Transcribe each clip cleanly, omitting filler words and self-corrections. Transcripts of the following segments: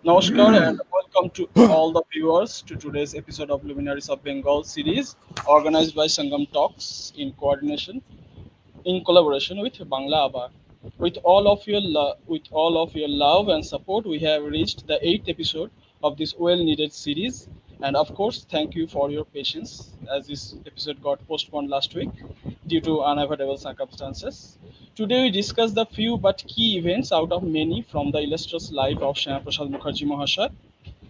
Namaskar and welcome to all the viewers to today's episode of Luminaries of Bengal series organized by Sangam Talks in collaboration with Bangla Abar. With all of your love and support, we have reached the eighth episode of this well-needed series. And of course, thank you for your patience as this episode got postponed last week due to unavoidable circumstances. Today we discuss the few but key events out of many from the illustrious life of Shyama Prasad Mukherjee Mahasaya,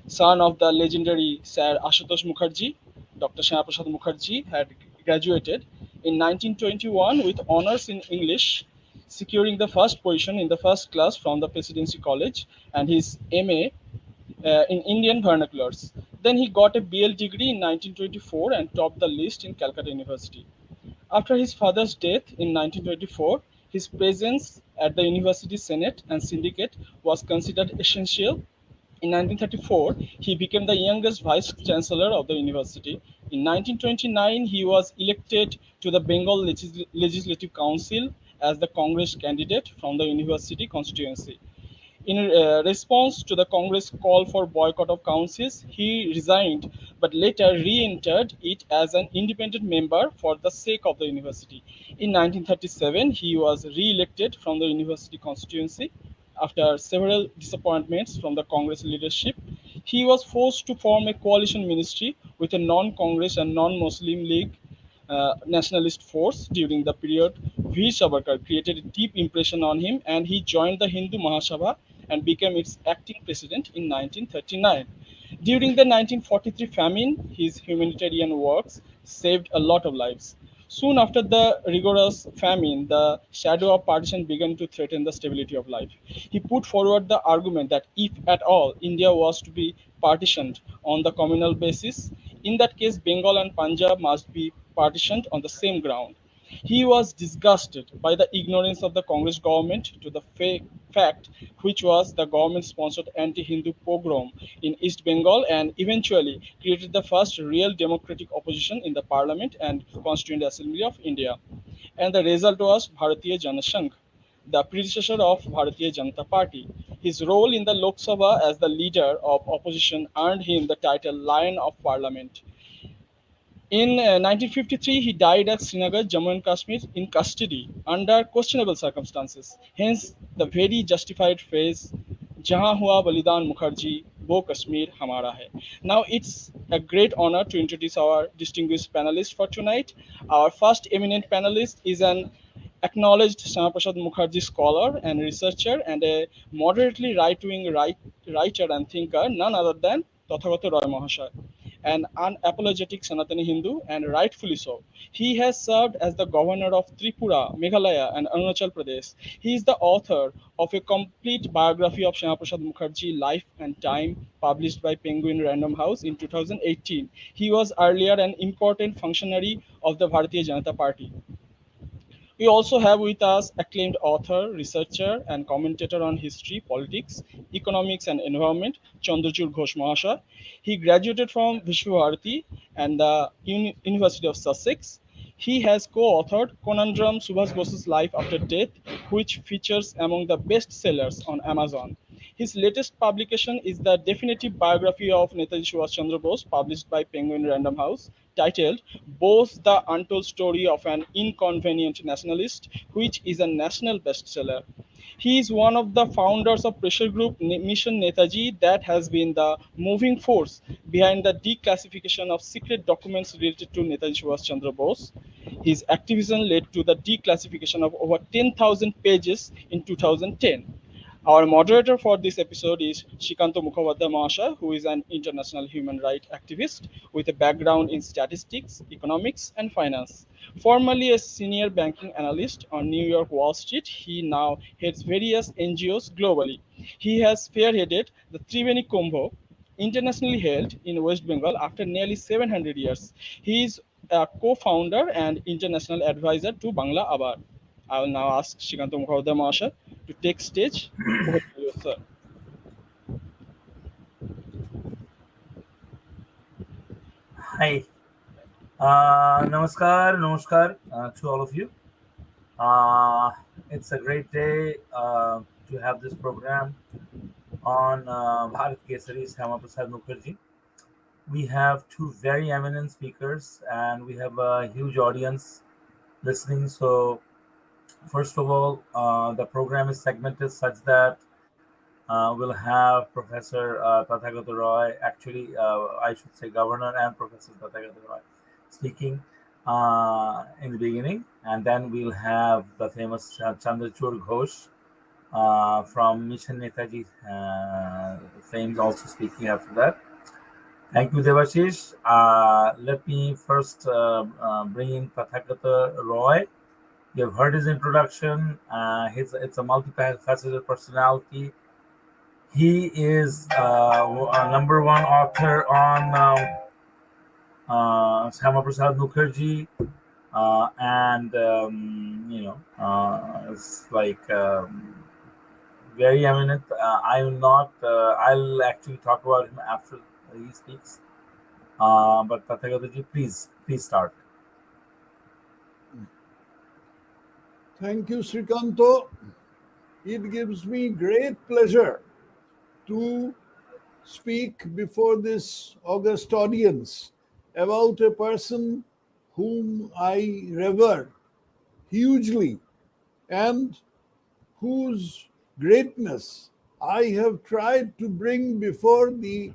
son of the legendary Sir Ashutosh Mukherjee. Dr. Shyama Prasad Mukherjee had graduated in 1921 with honors in English, securing the first position in the first class from the Presidency College and his MA in Indian vernaculars. Then he got a BL degree in 1924 and topped the list in Calcutta University. After his father's death in 1924, his presence at the university senate and syndicate was considered essential. In 1934, he became the youngest vice chancellor of the university. In 1929, he was elected to the Bengal Legislative Council as the Congress candidate from the university constituency. In response to the Congress call for boycott of councils, he resigned but later re entered it as an independent member for the sake of the university. In 1937, he was re elected from the university constituency. After several disappointments from the Congress leadership, he was forced to form a coalition ministry with a non Congress and non Muslim League nationalist force during the period. V. Savarkar created a deep impression on him and he joined the Hindu Mahasabha and became its acting president in 1939. During the 1943 famine, his humanitarian works saved a lot of lives. Soon after the rigorous famine, the shadow of partition began to threaten the stability of life. He put forward the argument that if at all India was to be partitioned on the communal basis, in that case Bengal and Punjab must be partitioned on the same ground. He was disgusted by the ignorance of the Congress government to the fact which was the government sponsored anti Hindu pogrom in East Bengal and eventually created the first real democratic opposition in the Parliament and Constituent Assembly of India. And the result was Bharatiya Jana Sangh, the predecessor of Bharatiya Janata Party. His role in the Lok Sabha as the leader of opposition earned him the title Lion of Parliament. In 1953, he died at Srinagar, Jammu and Kashmir, in custody under questionable circumstances. Hence, the very justified phrase, "Jahan hua Balidan Mukherjee, wo Kashmir hamara hai." Now, it's a great honor to introduce our distinguished panelist for tonight. Our first eminent panelist is an acknowledged Shyama Prasad Mukherjee scholar and researcher and a moderately right-wing writer and thinker, none other than Tathagata Roy Mahasaya, an unapologetic Sanatani Hindu, and rightfully so. He has served as the governor of Tripura, Meghalaya, and Arunachal Pradesh. He is the author of a complete biography of Shyama Prasad Mukherjee, Life and Time, published by Penguin Random House in 2018. He was earlier an important functionary of the Bharatiya Janata Party. We also have with us acclaimed author, researcher, and commentator on history, politics, economics, and environment, Chandrachud Ghosh Mahasaya. He graduated from Vishwabharati and the University of Sussex. He has co-authored Conundrum Subhas Bose's Life After Death, which features among the best sellers on Amazon. His latest publication is the definitive biography of Netaji Subhas Chandra Bose, published by Penguin Random House, titled Bose, the Untold Story of an Inconvenient Nationalist, which is a national bestseller. He is one of the founders of pressure group Mission Netaji that has been the moving force behind the declassification of secret documents related to Netaji Subhas Chandra Bose. His activism led to the declassification of over 10,000 pages in 2010. Our moderator for this episode is Shikanto Mukhopadhyay Mahasaya, who is an international human rights activist with a background in statistics, economics, and finance. Formerly a senior banking analyst on New York Wall Street, he now heads various NGOs globally. He has spearheaded the Triveni Kumbh, internationally held in West Bengal after nearly 700 years. He is a co-founder and international advisor to Bangla Abar. I will now ask Shikanto Mukherjee Mahasha to take stage. Over to you, sir. Hi. Namaskar to all of you. Uh, it's a great day to have this program on Bharat Kesari, Shyama Prasad Mukherjee. We have two very eminent speakers and we have a huge audience listening. So, first of all, the program is segmented such that we'll have Professor Tathagata Roy, actually, I should say Governor and Professor Tathagata Roy speaking in the beginning, and then we'll have the famous Chandrachur Ghosh from Mission Netaji fame also speaking after that. Thank you, Devashish. Let me first bring in Tathagata Roy. You've heard his introduction. It's a multifaceted personality. He is a number one author on Shyama Prasad Mukherjee, and it's like very eminent. I'm not. I'll actually talk about him after he speaks. But Tathagataji, please start. Thank you, Srikanto. It gives me great pleasure to speak before this august audience about a person whom I revere hugely and whose greatness I have tried to bring before the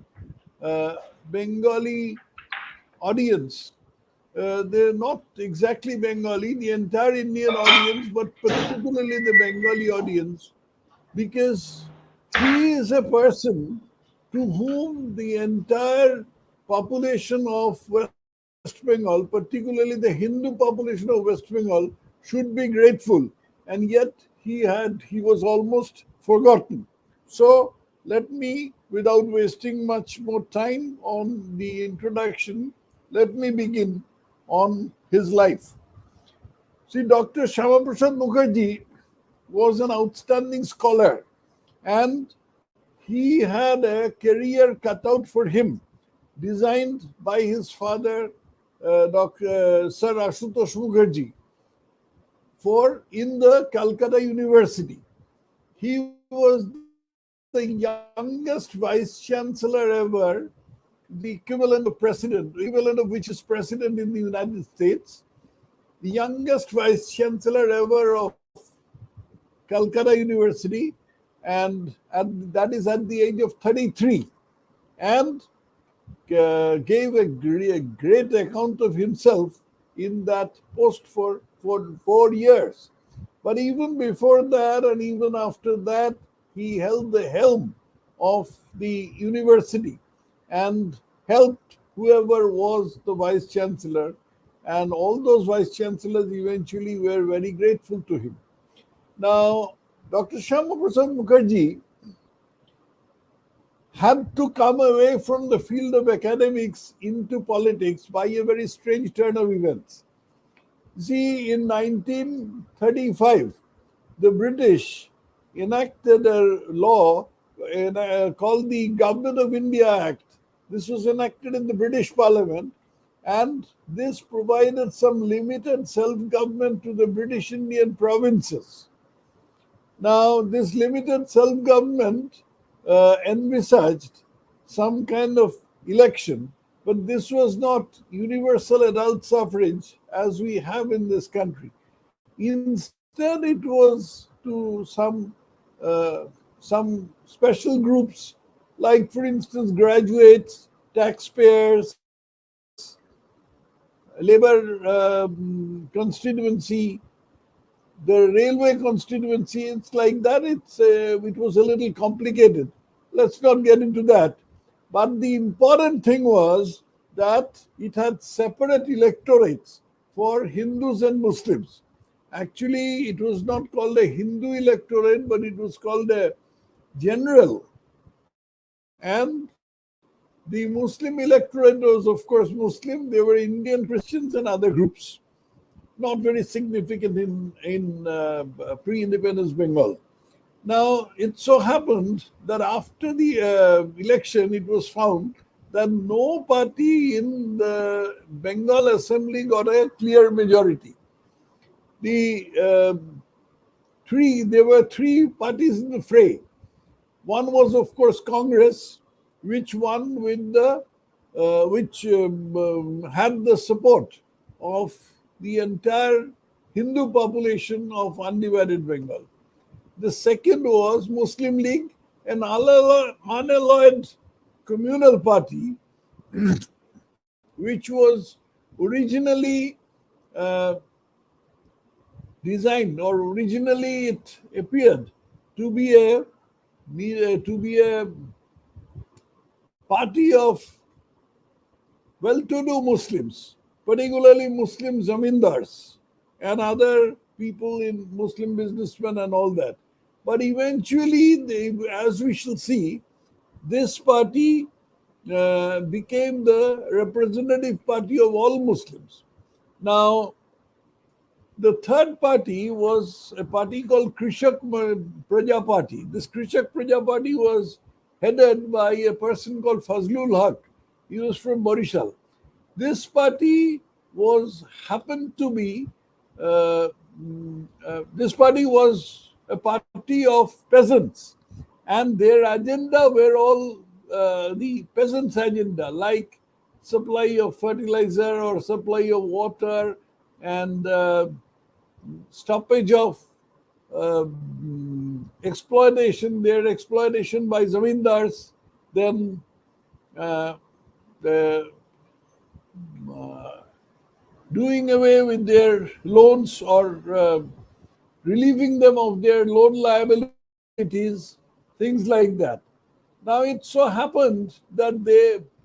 Bengali audience. They're not exactly Bengali, the entire Indian audience, but particularly the Bengali audience, because he is a person to whom the entire population of West Bengal, particularly the Hindu population of West Bengal, should be grateful. And yet he was almost forgotten. So let me, without wasting much more time on the introduction, let me begin on his life. See, Dr. Shyama Prasad Mukherjee was an outstanding scholar, and he had a career cut out for him, designed by his father, Sir Ashutosh Mukherjee, for in the Calcutta University. He was the youngest vice chancellor ever, the equivalent of president, equivalent of which is president in the United States, the youngest vice chancellor ever of Calcutta University, and that is at the age of 33, and gave a great account of himself in that post for 4 years. But even before that, and even after that, he held the helm of the university and helped whoever was the vice chancellor. And all those vice chancellors eventually were very grateful to him. Now, Dr. Shyama Prasad Mukherjee had to come away from the field of academics into politics by a very strange turn of events. See, in 1935, the British enacted a law called the Government of India Act. This was enacted in the British Parliament, and this provided some limited self government to the British Indian provinces. Now, this limited self government envisaged some kind of election, but this was not universal adult suffrage as we have in this country. Instead, it was to some special groups, like, for instance, graduates, taxpayers, labor constituency, the railway constituency. It's like that. It was a little complicated. Let's not get into that. But the important thing was that it had separate electorates for Hindus and Muslims. Actually, it was not called a Hindu electorate, but it was called a general and The Muslim electorate was, of course, Muslim. There were Indian Christians and other groups, not very significant in pre-independence Bengal. Now, it so happened that after the election, it was found that no party in the Bengal Assembly got a clear majority. There were three parties in the fray. One was, of course, Congress, which won with the which had the support of the entire Hindu population of undivided Bengal. The second was Muslim League, an unalloyed communal party, which was originally uh, designed, or originally it appeared to be a party of well-to-do Muslims, particularly Muslim zamindars and other people in Muslim businessmen and all that. But eventually, as we shall see, this party became the representative party of all Muslims. Now, the third party was a party called Krishak Praja Party. This Krishak Praja Party was headed by a person called Fazlul Haq. He was from Barishal. This party was happened to be this party was a party of peasants, and their agenda were all the peasants' agenda, like supply of fertilizer or supply of water and stoppage of exploitation, their exploitation by zamindars, then the uh, doing away with their loans or relieving them of their loan liabilities, things like that. Now it so happened that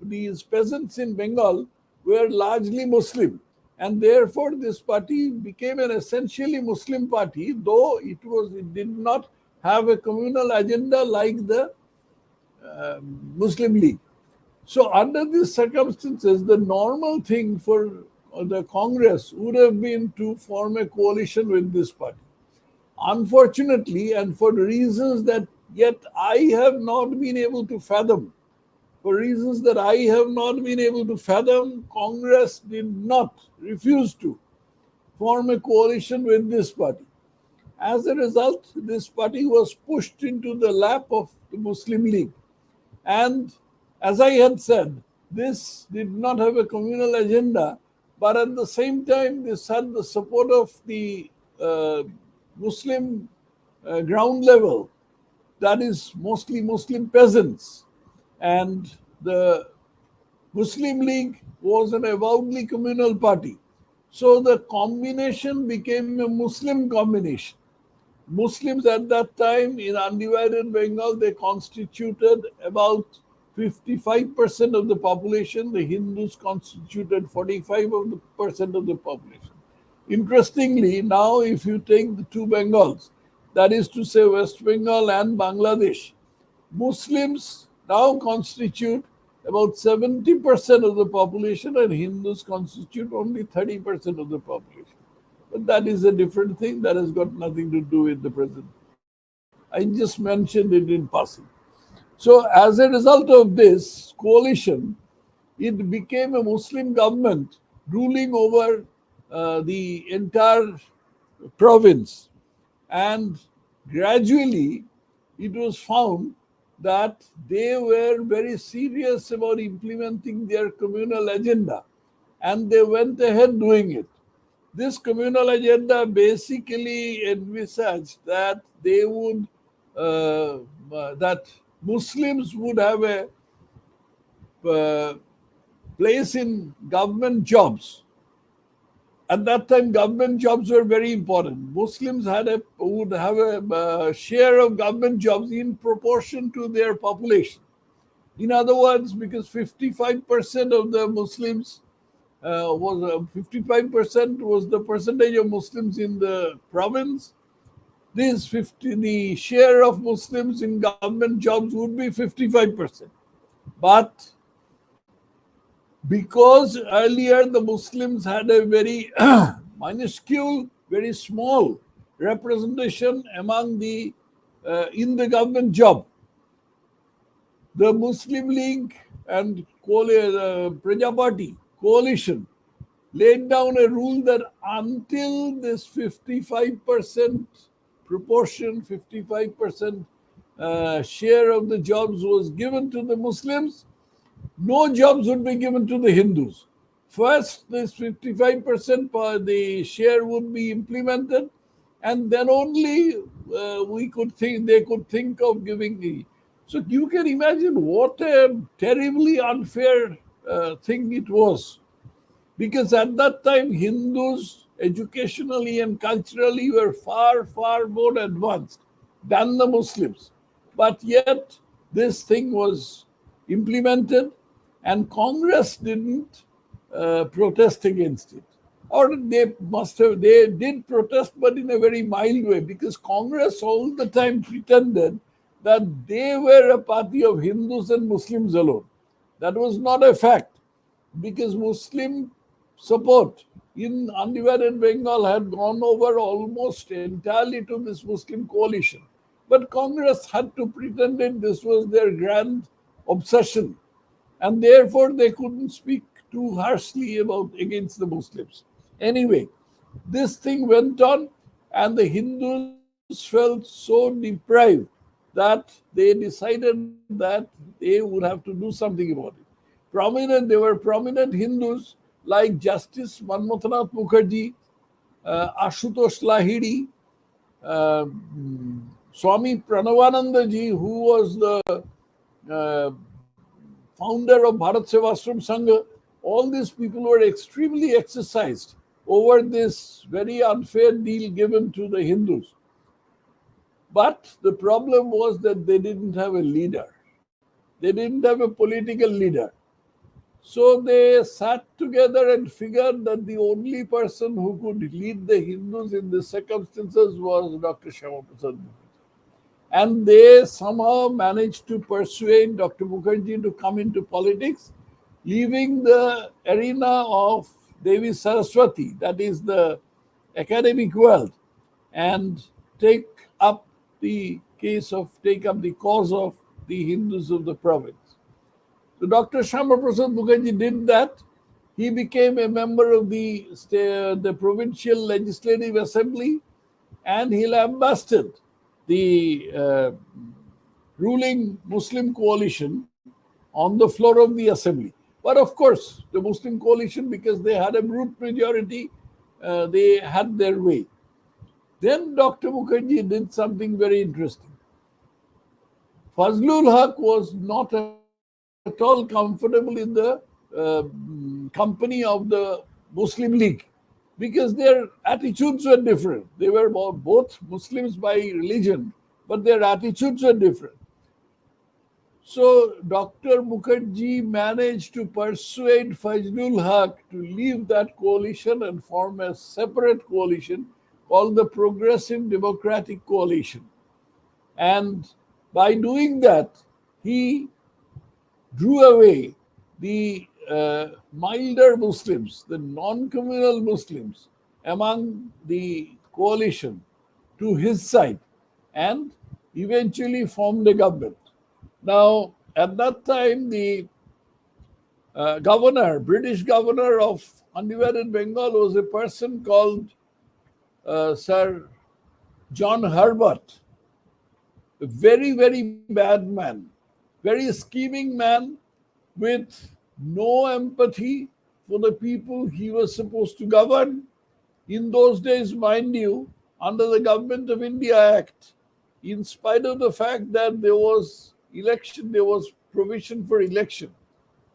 these peasants in Bengal were largely Muslim, and therefore this party became an essentially Muslim party, though it did not have a communal agenda like the Muslim League. So, under these circumstances, the normal thing for the Congress would have been to form a coalition with this party. Unfortunately, and for reasons that yet I have not been able to fathom, Congress did not refuse to form a coalition with this party. As a result, this party was pushed into the lap of the Muslim League. And as I had said, this did not have a communal agenda, but at the same time, this had the support of the Muslim ground level, that is mostly Muslim peasants. And the Muslim League was an avowedly communal party. So the combination became a Muslim combination. Muslims at that time in undivided Bengal, they constituted about 55% of the population. The Hindus constituted 45% of the population. Interestingly, now if you take the two Bengals, that is to say West Bengal and Bangladesh, Muslims now constitute about 70% of the population, and Hindus constitute only 30% of the population. But that is a different thing. That has got nothing to do with the present. I just mentioned it in passing. So, as a result of this coalition, it became a Muslim government ruling over the entire province. And gradually, it was found that they were very serious about implementing their communal agenda, and they went ahead doing it. This communal agenda basically envisaged that they would that Muslims would have a uh, place in government jobs. At that time, government jobs were very important. Muslims would have a share of government jobs in proportion to their population. In other words, because 55% of the Muslims 55% was the percentage of Muslims in the province. The share of Muslims in government jobs would be 55%. But because earlier the Muslims had a very minuscule, very small representation among the in the government job. The Muslim League and Praja Party coalition laid down a rule that until this 55% proportion, 55% share of the jobs was given to the Muslims, no jobs would be given to the Hindus. First, this 55% the share would be implemented, and then only we could think they could think of giving the. So you can imagine what a terribly unfair thing it was, because at that time Hindus educationally and culturally were far, far more advanced than the Muslims. But yet this thing was implemented, and Congress didn't protest against it. Or they did protest, but in a very mild way, because Congress all the time pretended that they were a party of Hindus and Muslims alone. That was not a fact, because Muslim support in undivided Bengal had gone over almost entirely to this Muslim coalition. But Congress had to pretend that this was their grand obsession, and therefore they couldn't speak too harshly about against the Muslims. Anyway, this thing went on, and the Hindus felt so deprived that they decided that they would have to do something about it. There were prominent Hindus like Justice Manmothanath Mukherjee, Ashutosh Lahiri, uh, Swami Pranavanandaji, who was the uh, founder of Bharat Sevashram Sangha. All these people were extremely exercised over this very unfair deal given to the Hindus. But the problem was that they didn't have a leader. They didn't have a political leader. So they sat together and figured that the only person who could lead the Hindus in these circumstances was Dr. Shyama Prasad Mukherjee. And they somehow managed to persuade Dr. Mukherjee to come into politics, leaving the arena of Devi Saraswati, that is the academic world, and take up take up the cause of the Hindus of the province. So Dr. Shyama Prasad Mukherjee did that. He became a member of the provincial legislative assembly, and he lambasted the ruling Muslim coalition on the floor of the assembly. But of course, the Muslim coalition, because they had a brute majority, they had their way. Then Dr. Mukherjee did something very interesting. Fazlul Haq was not at all comfortable in the company of the Muslim League, because their attitudes were different. They were both Muslims by religion, but their attitudes were different. So Dr. Mukherjee managed to persuade Fazlul Haq to leave that coalition and form a separate coalition called the Progressive Democratic Coalition. And by doing that, he drew away the milder Muslims, the non-communal Muslims among the coalition to his side, and eventually formed a government. Now, at that time, the British governor of undivided Bengal was a person called Sir John Herbert, a very, very bad man, very scheming man with no empathy for the people he was supposed to govern. In those days, mind you, under the Government of India Act, in spite of the fact that there was election, there was provision for election,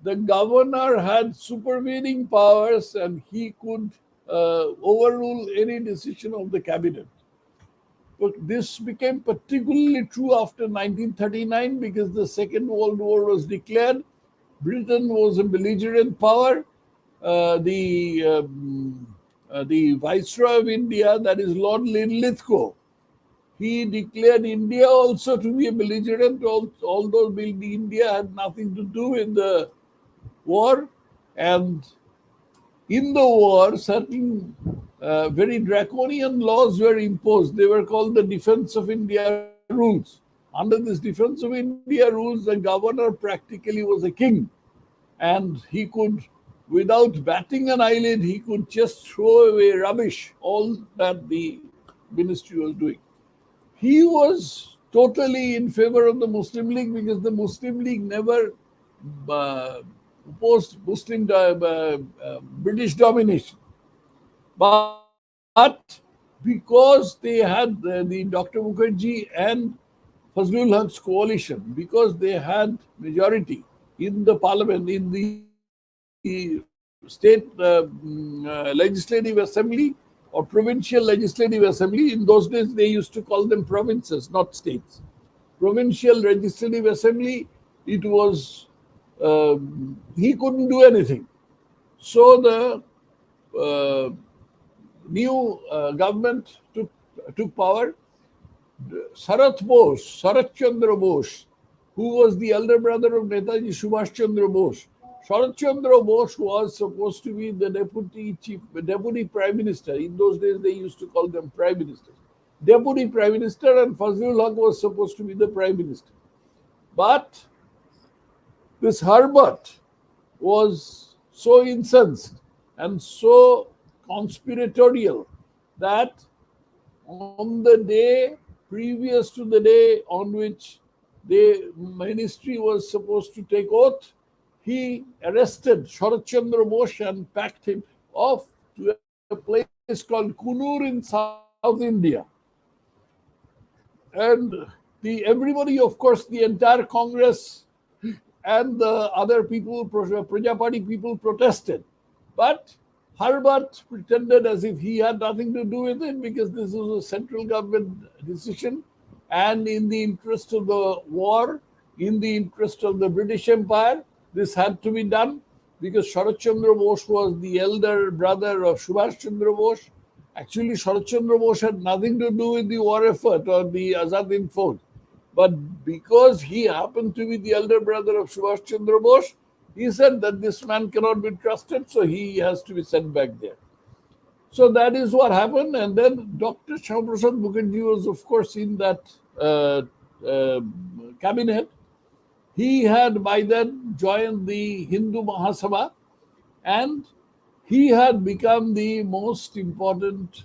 the governor had supervening powers, and he could overrule any decision of the cabinet. But this became particularly true after 1939, because the Second World War was declared. Britain was a belligerent power. The Viceroy of India, that is Lord Linlithgow, he declared India also to be a belligerent, although India had nothing to do in the war. And in the war, certain very draconian laws were imposed. They were called the Defense of India rules. Under this Defense of India rules, the governor practically was a king, and he could, without batting an eyelid, he could just throw away rubbish, all that the ministry was doing. He was totally in favor of the Muslim League because the Muslim League never uh, opposed British domination. But because they had the Dr. Mukherjee and Fazlul Huq's coalition, because they had majority in the parliament, in the state legislative assembly or provincial legislative assembly. In those days, they used to call them provinces, not states. Provincial legislative assembly, it was, he couldn't do anything. So the new government took power. Sarat Chandra Bose, who was the elder brother of Netaji Subhas Chandra Bose. Sarat Chandra Bose was supposed to be the deputy prime minister. In those days, they used to call them prime ministers. Deputy prime minister, and Fazlul Haq was supposed to be the prime minister. But this Herbert was so incensed and so conspiratorial that on the day previous to the day on which the ministry was supposed to take oath, he arrested Sharat Chandra Bose and packed him off to a place called Kunur in South India. And everybody, of course, the entire Congress and the other people, Praja Party people, protested. But Herbert pretended as if he had nothing to do with it because this was a central government decision. And in the interest of the war, in the interest of the British Empire, this had to be done because Sharat Chandra Bose was the elder brother of Subhash Chandra Bose. Actually, Sharat Chandra Bose had nothing to do with the war effort or the Azad Hind Fauj. But because he happened to be the elder brother of Subhash Chandra Bose, he said that this man cannot be trusted, so he has to be sent back there. So that is what happened. And then Dr. Shyama Prasad Mukherjee was, of course, in that uh, cabinet. He had by then joined the Hindu Mahasabha, and he had become the most important,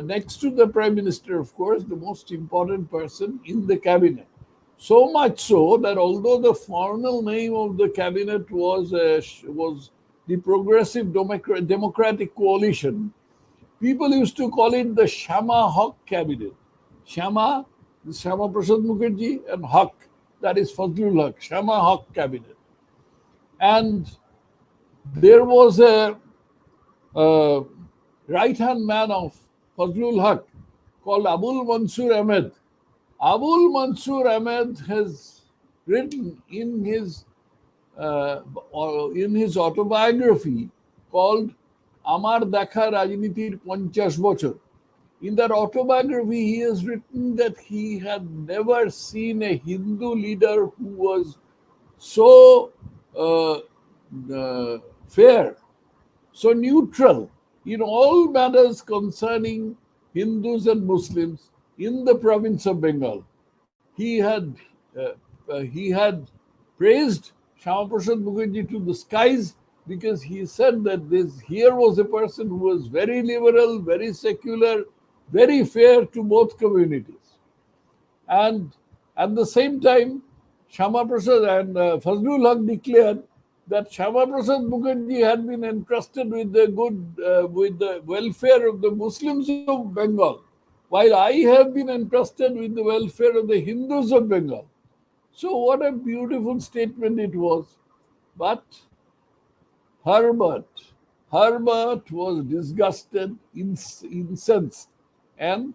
next to the prime minister, of course, the most important person in the cabinet. So much so that although the formal name of the cabinet was the Progressive Democratic Coalition, people used to call it the Shyama Haq cabinet. Shyama, Shyama Prasad Mukherjee, and Haq, that is Fazlul Haq, Shyama Haq cabinet. And there was a right hand man of Fazlul Haq called Abul Mansur Ahmed. Abul Mansur Ahmed has written in his autobiography called Amar Dakha Rajnitir Panchash Bochor. In that autobiography, he has written that he had never seen a Hindu leader who was so fair, so neutral in all matters concerning Hindus and Muslims in the province of Bengal. He had praised Shyama Prasad Mukherjee to the skies because he said that this here was a person who was very liberal, very secular, very fair to both communities. And at the same time, Shyama Prasad and Fazlul Haq declared that Shyama Prasad Mukherjee had been entrusted with the welfare of the Muslims of Bengal, while I have been entrusted with the welfare of the Hindus of Bengal. So what a beautiful statement it was. But Herbert, Herbert was disgusted, incensed, and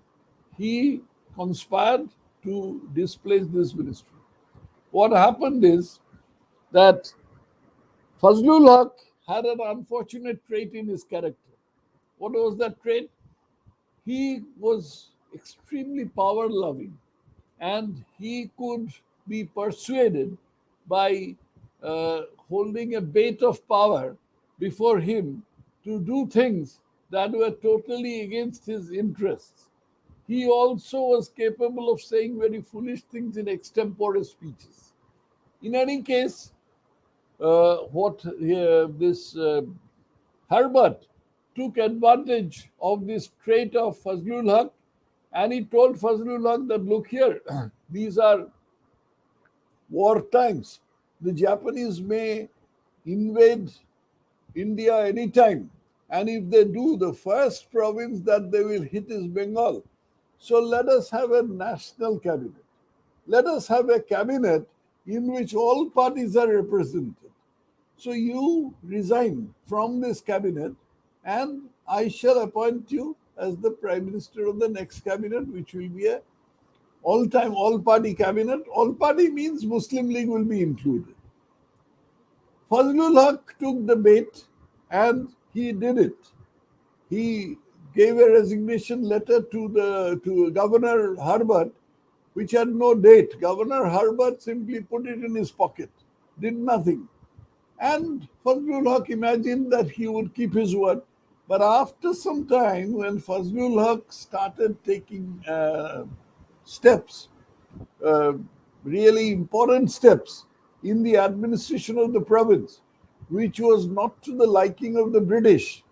he conspired to displace this ministry. What happened is that Fazlul Haq had an unfortunate trait in his character. What was that trait? He was extremely power loving, and he could be persuaded by holding a bait of power before him to do things that were totally against his interests. He also was capable of saying very foolish things in extempore speeches. In any case, what this Herbert took advantage of this trait of Fazlul Haq, and he told Fazlul Haq that, look here, these are war times. The Japanese may invade India anytime. And if they do, the first province that they will hit is Bengal. So let us have a national cabinet. Let us have a cabinet in which all parties are represented. So you resign from this cabinet, and I shall appoint you as the prime minister of the next cabinet, which will be a all-time all-party cabinet. All-party means Muslim League will be included. Fazlul Haq took the bait and he did it. He gave a resignation letter to Governor Herbert, which had no date. Governor Herbert simply put it in his pocket, did nothing. And Fazlul Haq imagined that he would keep his word. But after some time, when Fazlul Haq started taking steps, uh, really important steps in the administration of the province, which was not to the liking of the British.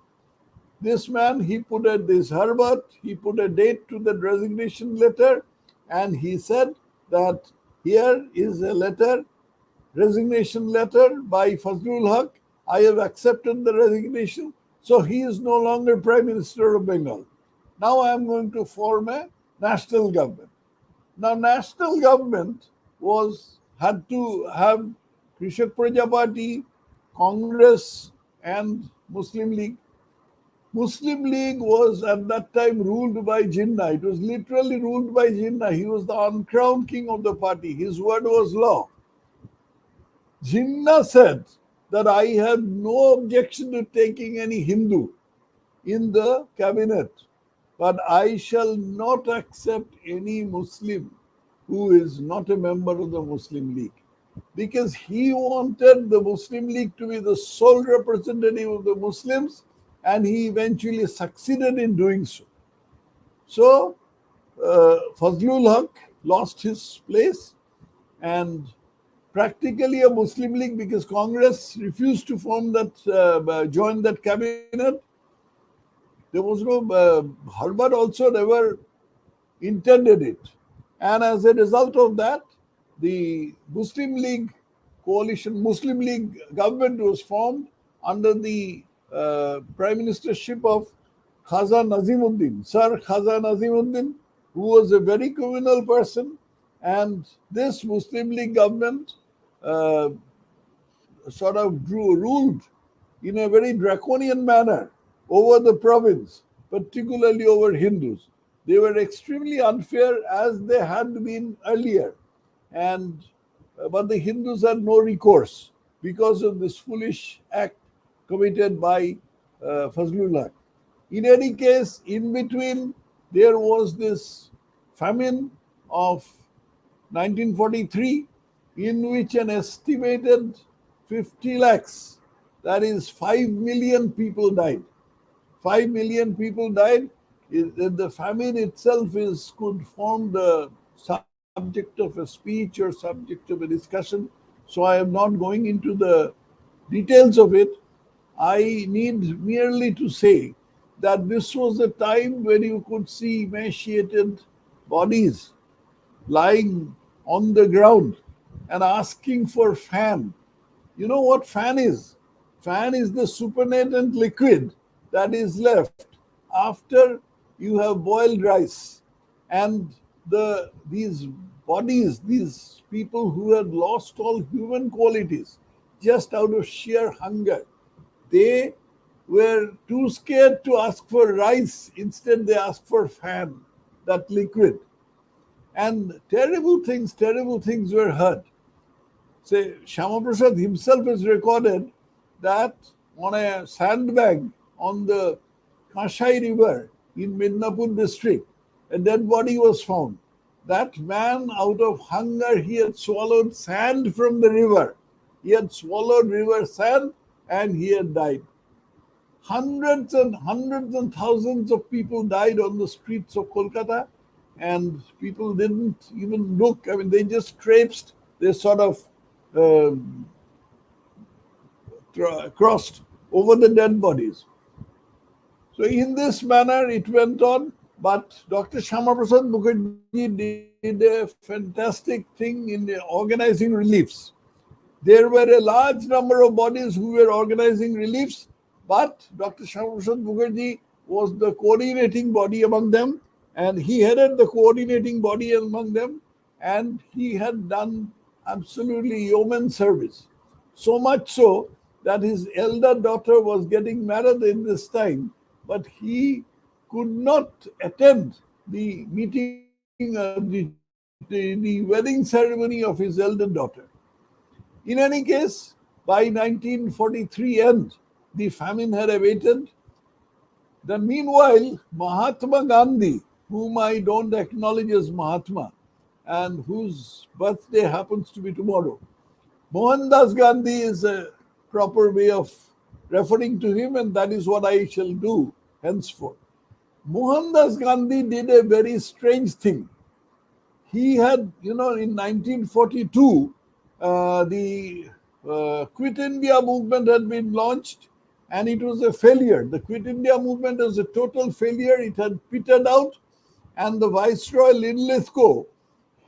This man, this Herbert, he put a date to the resignation letter, and he said that here is a letter, resignation letter by Fazlul Haq. I have accepted the resignation, so he is no longer Prime Minister of Bengal. Now I am going to form a national government. Now, national government had to have Krishak Praja Party, Congress, and Muslim League. Muslim League was at that time ruled by Jinnah. It was literally ruled by Jinnah. He was the uncrowned king of the party. His word was law. Jinnah said that I have no objection to taking any Hindu in the cabinet, but I shall not accept any Muslim who is not a member of the Muslim League. Because he wanted the Muslim League to be the sole representative of the Muslims, and he eventually succeeded in doing so. So, Fazlul Haq lost his place, and practically a Muslim League, because Congress refused to join that cabinet. There was no, Herbert also never intended it. And as a result of that, the Muslim League coalition, Muslim League government was formed under the prime ministership of Khaza Nazimuddin, Sir Khaza Nazimuddin, who was a very criminal person. And this Muslim League government uh, sort of ruled in a very draconian manner over the province, particularly over Hindus. They were extremely unfair, as they had been earlier, and but the Hindus had no recourse because of this foolish act committed by Fazlul Haq. In any case, in between, there was this famine of 1943, in which an estimated 50 lakhs, that is 5 million people died. 5 million people died. The famine itself could form the subject of a speech or subject of a discussion. So I am not going into the details of it. I need merely to say that this was a time when you could see emaciated bodies lying on the ground and asking for fan. You know what fan is? Fan is the supernatant liquid that is left after you have boiled rice. And these bodies, these people who had lost all human qualities just out of sheer hunger, they were too scared to ask for rice. Instead, they asked for fan, that liquid. And terrible things were heard. Say, Shyama Prasad himself has recorded that on a sandbank on the Kashai River in Midnapur district, a dead body was found. That man, out of hunger, he had swallowed sand from the river. He had swallowed river sand and he had died. hundreds and thousands of people died on the streets of Kolkata, and people didn't even look. I mean, they just traipsed, they sort of uh, crossed over the dead bodies. So, in this manner, it went on. But Dr. Shyama Prasad Mukherjee did a fantastic thing in organizing reliefs. There were a large number of bodies who were organizing reliefs, but Dr. Shyama Prasad Mukherjee was the coordinating body among them, and he headed the coordinating body among them, and he had done absolutely yeoman service. So much so that his elder daughter was getting married in this time, but he could not attend the meeting, the wedding ceremony of his elder daughter. In any case, by 1943 end, the famine had abated. Then, meanwhile, Mahatma Gandhi, whom I don't acknowledge as Mahatma and whose birthday happens to be tomorrow, Mohandas Gandhi is a proper way of referring to him, and that is what I shall do henceforth. Mohandas Gandhi did a very strange thing. He had, in 1942, the Quit India movement had been launched, and it was a failure. The Quit India movement was a total failure. It had petered out, and the Viceroy Linlithgow,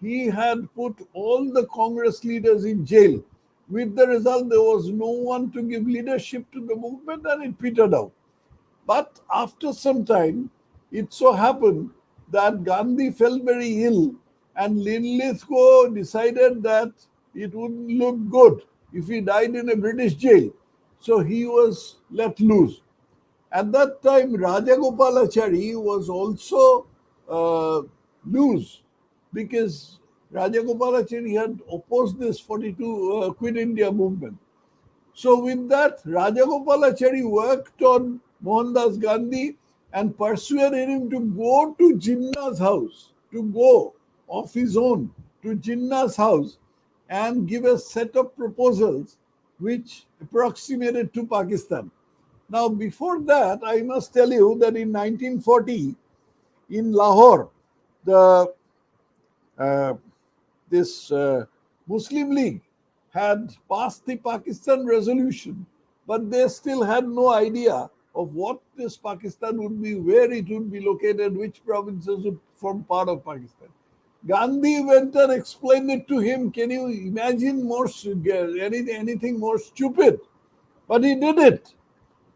he had put all the Congress leaders in jail. With the result, there was no one to give leadership to the movement, and it petered out. But after some time, it so happened that Gandhi fell very ill, and Linlithgow decided that it wouldn't look good if he died in a British jail. So he was let loose. At that time, Rajagopalachari was also loose, because Rajagopalachari had opposed this 42 Quit India movement. So with that, Rajagopalachari worked on Mohandas Gandhi and persuaded him to go to Jinnah's house, to go of his own to Jinnah's house and give a set of proposals which approximated to Pakistan. Now, before that, I must tell you that in 1940, in Lahore, the uh, this Muslim League had passed the Pakistan resolution, but they still had no idea of what this Pakistan would be, where it would be located, which provinces would form part of Pakistan. Gandhi went and explained it to him. Can you imagine anything more stupid? But he did it.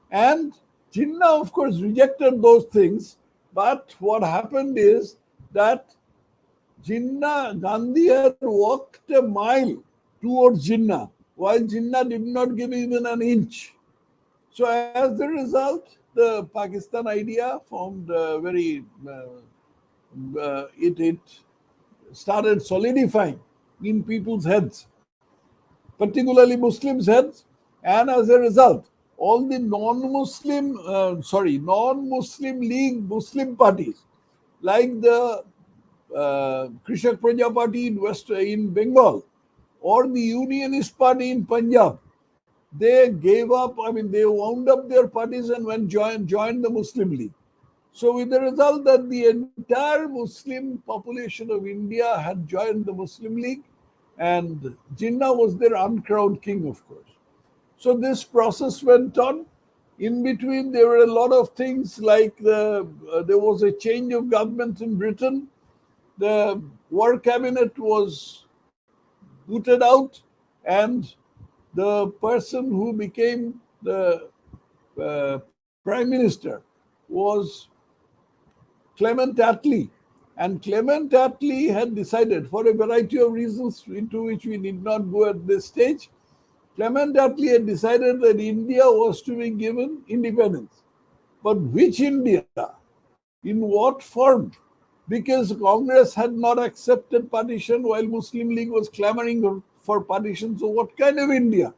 And Jinnah, of course, rejected those things. But what happened is that Gandhi had walked a mile towards Jinnah, while Jinnah did not give even an inch. So, as the result, the Pakistan idea formed it started solidifying in people's heads, particularly Muslims' heads, and as a result, all the non-Muslim League Muslim parties, like the Krishak Praja Party in Bengal, or the Unionist Party in Punjab, they gave up. I mean, they wound up their parties and joined the Muslim League. So, with the result that the entire Muslim population of India had joined the Muslim League, and Jinnah was their uncrowned king, of course. So, this process went on. In between, there were a lot of things like there was a change of government in Britain. The war cabinet was booted out, and the person who became the prime minister was Clement Attlee. And Clement Attlee had decided, for a variety of reasons into which we need not go at this stage, Clement Attlee had decided that India was to be given independence. But which India? In what form? Because Congress had not accepted partition while Muslim League was clamoring for partition. So what kind of India?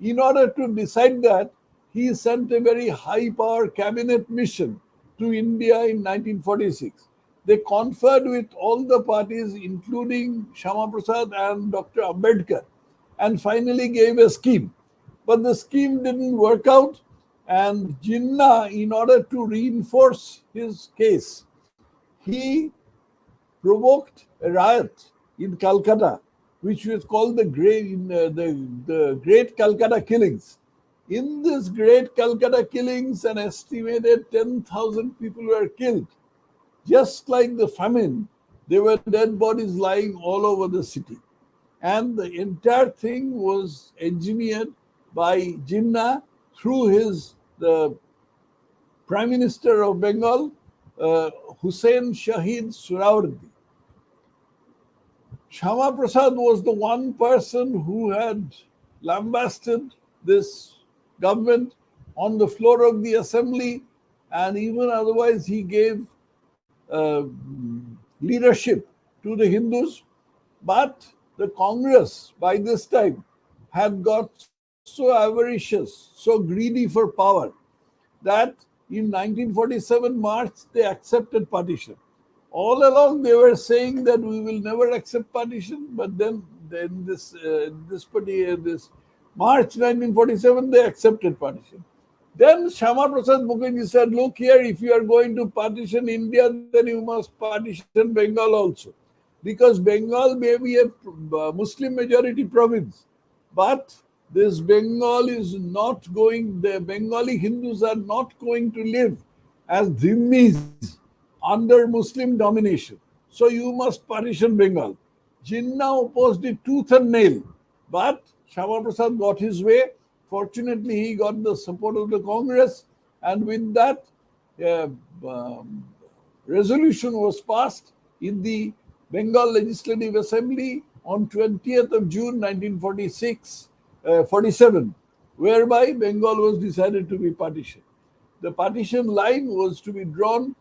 In order to decide that, he sent a very high power cabinet mission to India in 1946. They conferred with all the parties, including Shyama Prasad and Dr. Ambedkar, and finally gave a scheme. But the scheme didn't work out, And Jinnah, in order to reinforce his case, he provoked a riot in Calcutta, which was called the Great Calcutta Killings. In this Great Calcutta Killings, an estimated 10,000 people were killed. Just like the famine, there were dead bodies lying all over the city. And the entire thing was engineered by Jinnah through the Prime Minister of Bengal, Hussein Shahid Sohrawardi. Shyama Prasad was the one person who had lambasted this government on the floor of the assembly, and even otherwise, he gave leadership to the Hindus. But the Congress by this time had got so avaricious, so greedy for power, that in 1947 March they accepted partition. All along they were saying that we will never accept partition, but then this March 1947 they accepted partition. Then Shyama Prasad Mukherjee said, "Look here, if you are going to partition India, then you must partition Bengal also, because Bengal may be a Muslim majority province, but this Bengal is not going. The Bengali Hindus are not going to live as dhimmis under Muslim domination. So you must partition Bengal." Jinnah opposed it tooth and nail, but Shyama Prasad got his way. Fortunately, he got the support of the Congress, and with that, uh, um, resolution was passed in the Bengal Legislative Assembly on 20th of June 1947, whereby Bengal was decided to be partitioned. The partition line was to be drawn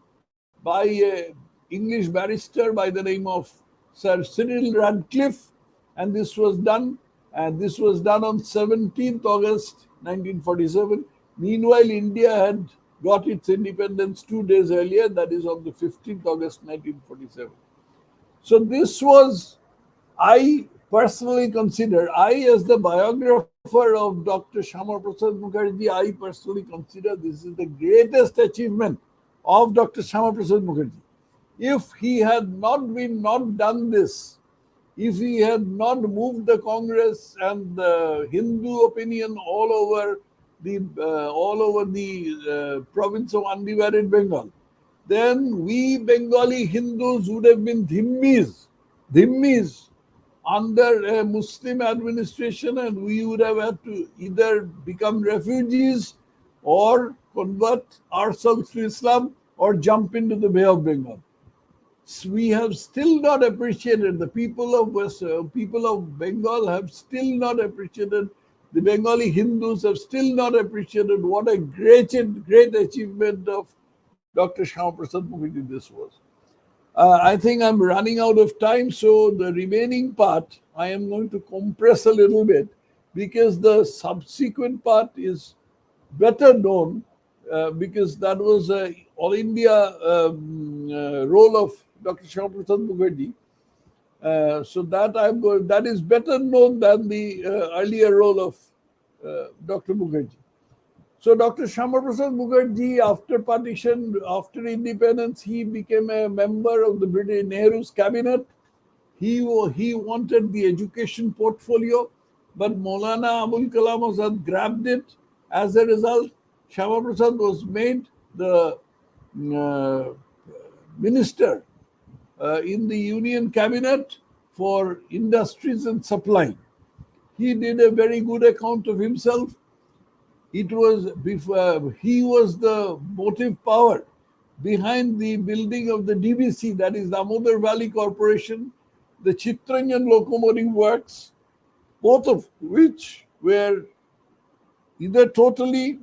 by a English barrister by the name of Sir Cyril Radcliffe, and this was done on 17th August 1947. Meanwhile, India had got its independence 2 days earlier, that is on the 15th August 1947. So this was, I personally consider, I as the biographer of Dr. Shyama Prasad Mukherjee, I personally consider this is the greatest achievement of Dr. Shyama Prasad Mukherjee. If he had not done this, if he had not moved the Congress and the Hindu opinion all over the province of undivided Bengal, then we Bengali Hindus would have been dhimmis under a Muslim administration, and we would have had to either become refugees or convert ourselves to Islam or jump into the Bay of Bengal. We have still not appreciated, the people of Bengal have still not appreciated, the Bengali Hindus have still not appreciated what a great achievement of Dr. Shyama Prasad Mukherjee this was. I think I'm running out of time, so the remaining part I am going to compress a little bit, because the subsequent part is better known, because that was a All India role of Dr. Shyama Prasad Mukherjee. So that is better known than the earlier role of Dr. Mukherjee. So Dr. Shyama Prasad Mukherjee, after partition, after independence, he became a member of the British Nehru's cabinet. He wanted the education portfolio, but Maulana Abul Kalam Azad grabbed it. As a result, Shyama Prasad was made the minister in the Union cabinet for industries and supply. He did a very good account of himself. It was before he was the motive power behind the building of the DVC, that is Damodar Valley Corporation, the Chittranjan locomotive works, both of which were either totally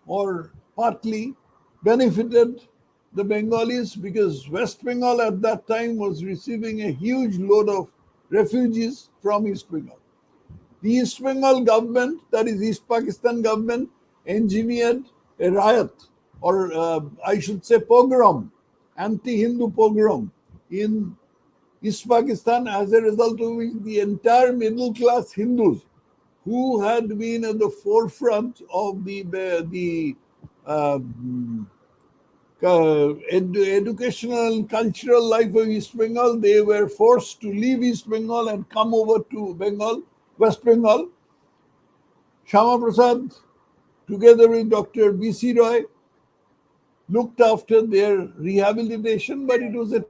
or partly benefited the Bengalis, because West Bengal at that time was receiving a huge load of refugees from East Bengal. The East Bengal government, that is East Pakistan government, engineered a riot, or I should say pogrom, anti-Hindu pogrom in East Pakistan, as a result of which the entire middle class Hindus who had been at the forefront of the um, educational and cultural life of East Bengal. They were forced to leave East Bengal and come over to Bengal, West Bengal. Shyama Prasad, together with Dr. B.C. Roy, looked after their rehabilitation, but it was a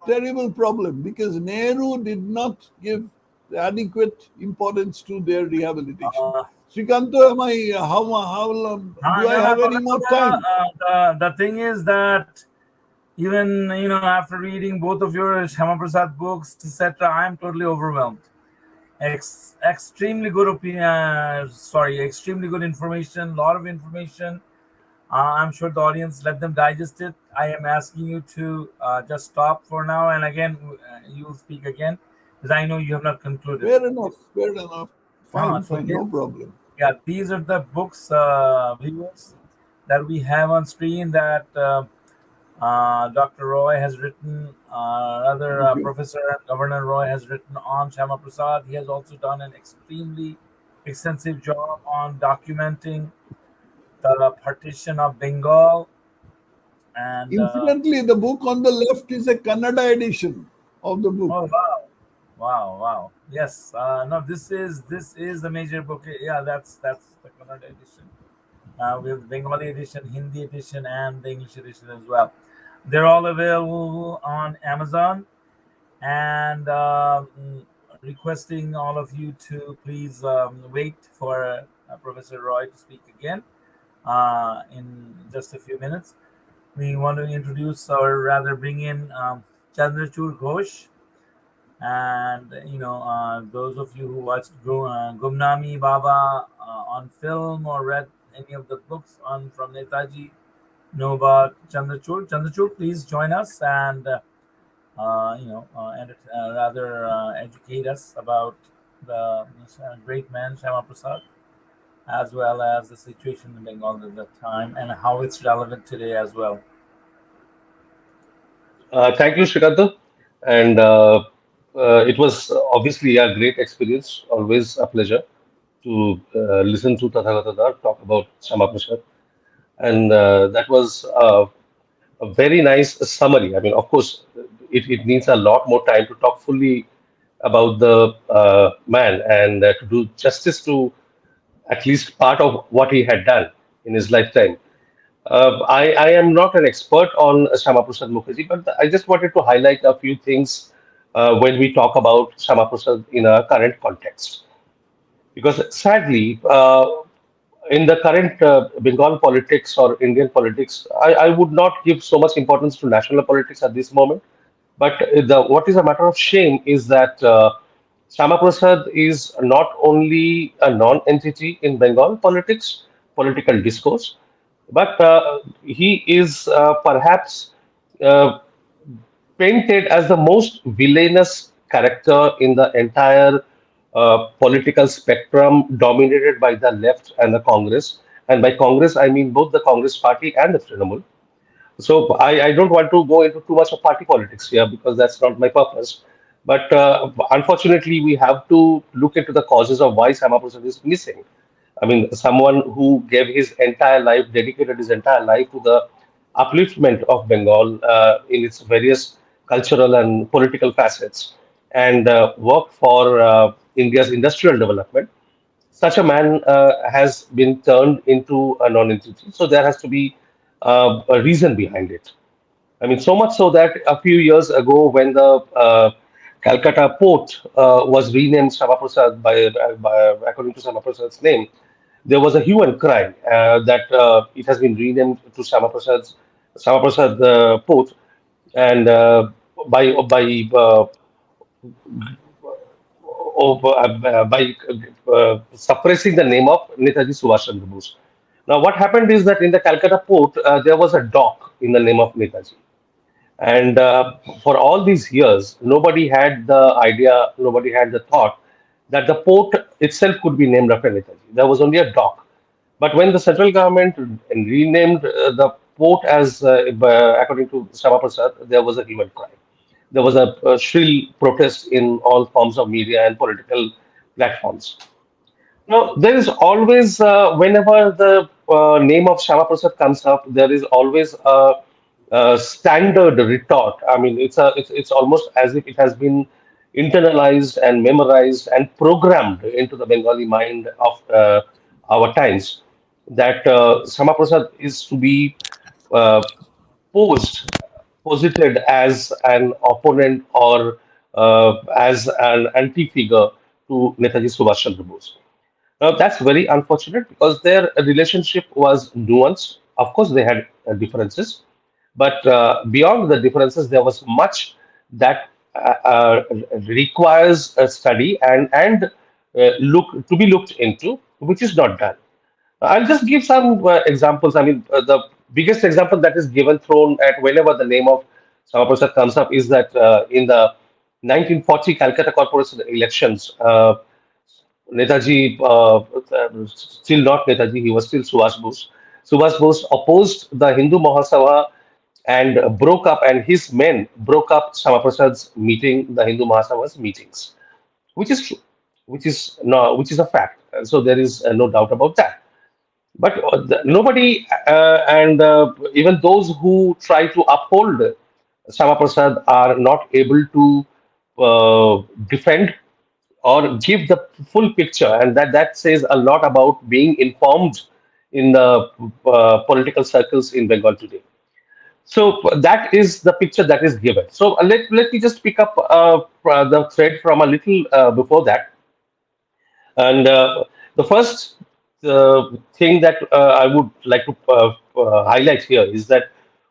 terrible problem because Nehru did not give adequate importance to their rehabilitation. Uh, Srikanto, am I how long, do I yeah, have any more Bharat, time? the thing is that even after reading both of your Shyama Prasad books, etc., I am totally overwhelmed. Extremely good opinion. Sorry, extremely good information. Lot of information. I'm sure the audience let them digest it. I am asking you to just stop for now, and again, you will speak again because I know you have not concluded. Fair enough. Fine, So no here, problem. yeah, these are the books, viewers, that we have on screen that Dr. Roy has written, rather, Okay. Professor Governor Roy has written on Shyama Prasad. He has also done an extremely extensive job on documenting the partition of Bengal. And Incidentally, the book on the left is a Kannada edition of the book. oh wow, wow. Yes, no, this is the major book. Yeah, that's the Kannada edition. We have the Bengali edition, Hindi edition, and the English edition as well. They're all available on Amazon, and requesting all of you to please wait for Professor Roy to speak again in just a few minutes. We want to introduce, or rather bring in, Chandrachur Ghosh. And those of you who watched Gumnami Baba on film or read any of the books on from Netaji know about Chandrachur. Chandrachur, please join us and rather educate us about the great man Shyama Prasad, as well as the situation in Bengal at that time and how it's relevant today as well. Thank you, Shrikanta. And it was obviously a great experience, always a pleasure to listen to Tathagata Dar talk about Shama Prasad. And that was a very nice summary. I mean, of course, it needs a lot more time to talk fully about the man and to do justice to at least part of what he had done in his lifetime. I am not an expert on Shyama Prasad Mukherjee, but I just wanted to highlight a few things when we talk about Shyama Prasad in a current context. Because sadly, in the current Bengal politics or Indian politics, I would not give so much importance to national politics at this moment. But what is a matter of shame is that Shyama Prasad is not only a non-entity in Bengal politics, political discourse, but he is perhaps uh, painted as the most villainous character in the entire political spectrum, dominated by the left and the Congress. And by Congress, I mean both the Congress party and the Trinamool. So I don't want to go into too much of party politics here because that's not my purpose. But unfortunately, we have to look into the causes of why Sama Prasad is missing. I mean, someone who gave his entire life, dedicated his entire life to the upliftment of Bengal in its various cultural and political facets, and worked for India's industrial development. Such a man has been turned into a non-entity. So there has to be a reason behind it. I mean, so much so that a few years ago, when the Calcutta port was renamed Shamaprasad according to Shamaprasad's name, there was a hue and cry that it has been renamed to Shamaprasad port, and by suppressing the name of Netaji Subhas Chandra Bose. Now, what happened is that in the Calcutta port, there was a dock in the name of Netaji. And for all these years, nobody had the idea, nobody had the thought that the port itself could be named after Netaji. There was only a dock. But when the central government renamed the port as, according to Shama Prasad, there was a human cry. There was a shrill protest in all forms of media and political platforms. No, there is always, whenever the name of Shyama Prasad comes up, there is always a standard retort. I mean, it's almost as if it has been internalized and memorized and programmed into the Bengali mind of our times that Shyama Prasad is to be uh, posed, posited as an opponent or as an anti-figure to Netaji Subhas Chandra Bose. Now, that's very unfortunate because their relationship was nuanced. Of course, they had differences, but beyond the differences, there was much that requires a study and look to be looked into, which is not done. I'll just give some examples. I mean, the biggest example that is given thrown at whenever the name of Sama Prasad comes up is that in the 1940 Calcutta Corporation elections, Netaji, still not Netaji, he was still Subhash Bose. Subhash Bose opposed the Hindu Mahasabha and broke up, and his men broke up Shama Prasad's meeting, the Hindu Mahasabha's meetings, which is true, which is no, which is a fact. So there is no doubt about that. But nobody, and even those who try to uphold Shama Prasad are not able to defend or give the full picture, and that says a lot about being informed in the political circles in Bengal today. So that is the picture that is given. So let me just pick up the thread from a little before that. And the first thing that I would like to highlight here is that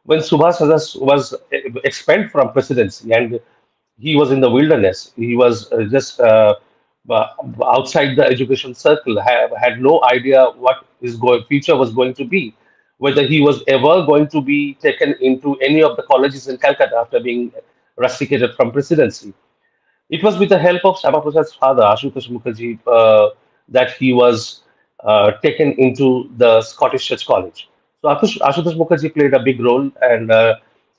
when Subhas was expelled from presidency and he was in the wilderness, he was just uh, outside the education circle, had no idea what his future was going to be, whether he was ever going to be taken into any of the colleges in Calcutta after being rusticated from presidency. It was with the help of Shyama Prasad's father, Ashutosh Mukherjee, that he was taken into the Scottish Church College. So Ashutosh Mukherjee played a big role, and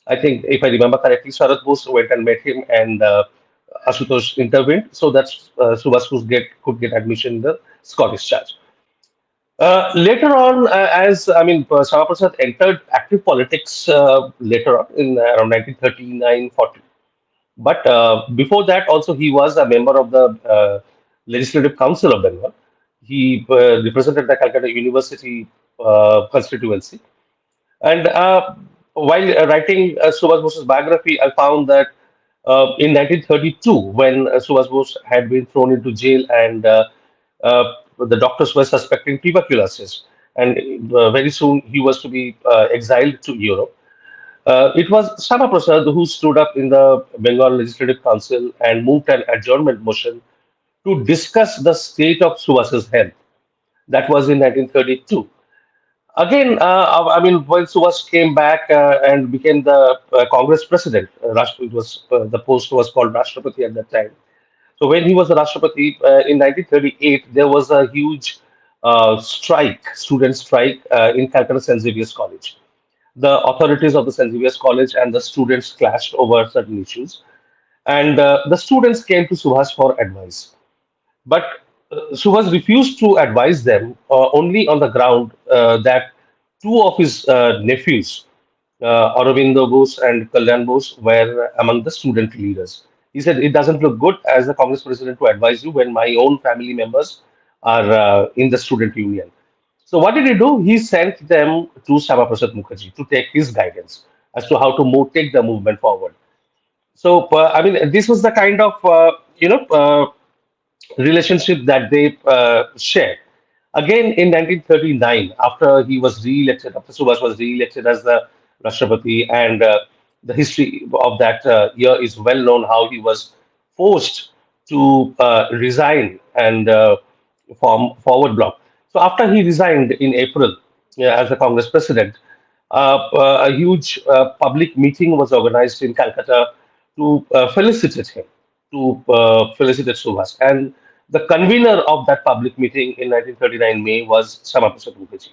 I think, if I remember correctly, Sharat Bose went and met him, and Ashutosh intervened so that Subhas could get admission in the Scottish Church. Later on, as I mean, Shyama Prasad entered active politics later on in around 1939-40. But before that, also he was a member of the Legislative Council of Bengal. He represented the Calcutta University constituency. And while writing Subhas Bose's biography, I found that in 1932, when Subhas Bose had been thrown into jail and the doctors were suspecting tuberculosis, and very soon he was to be exiled to Europe. It was Shyama Prasad who stood up in the Bengal Legislative Council and moved an adjournment motion to discuss the state of Subhas's health. That was in 1932. Again, I mean, when Subhas came back and became the Congress president, it was the post was called Rashtrapati at that time. So when he was the Rashtrapati in 1938, there was a huge student strike in Calcutta St. Xavier's College. The authorities of the St. Xavier's College and the students clashed over certain issues. And the students came to Subhas for advice. But Subhas refused to advise them only on the ground that two of his nephews, Aurobindo Bose and Kalyan Bose, were among the student leaders. He said, it doesn't look good as the Congress president to advise you when my own family members are in the student union. So what did he do? He sent them to Shyama Prasad Mukherjee to take his guidance as to how to take the movement forward. So I mean, this was the kind of relationship that they shared. Again, in 1939, after he was re-elected, after Subhas was re-elected as the Rashtrapati, and the history of that year is well known how he was forced to resign and form Forward Bloc. So after he resigned in April as the Congress president, a huge public meeting was organized in Calcutta to felicitate him, to felicitate Subhas. And the convener of that public meeting in 1939 May was Shyama Prasad Mukherjee.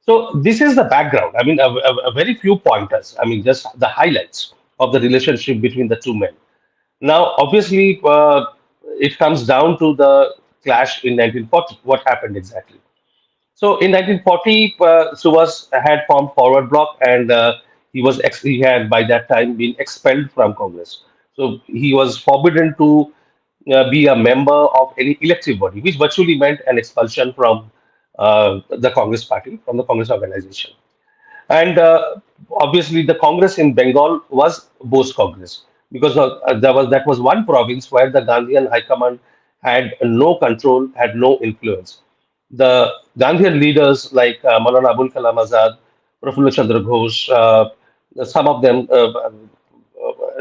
So this is the background. I mean, a very few pointers. I mean, just the highlights of the relationship between the two men. Now, obviously, it comes down to the clash in 1940. What happened exactly? So in 1940, Subhas had formed Forward Bloc, and he had by that time been expelled from Congress. So he was forbidden to be a member of any elective body, which virtually meant an expulsion from the Congress party, from the Congress organization. And obviously, the Congress in Bengal was Bose Congress because that was one province where the Gandhian High Command had no control, had no influence. The Gandhian leaders like Maulana Abul Kalam Azad, Prafulla Chandra Ghosh, some of them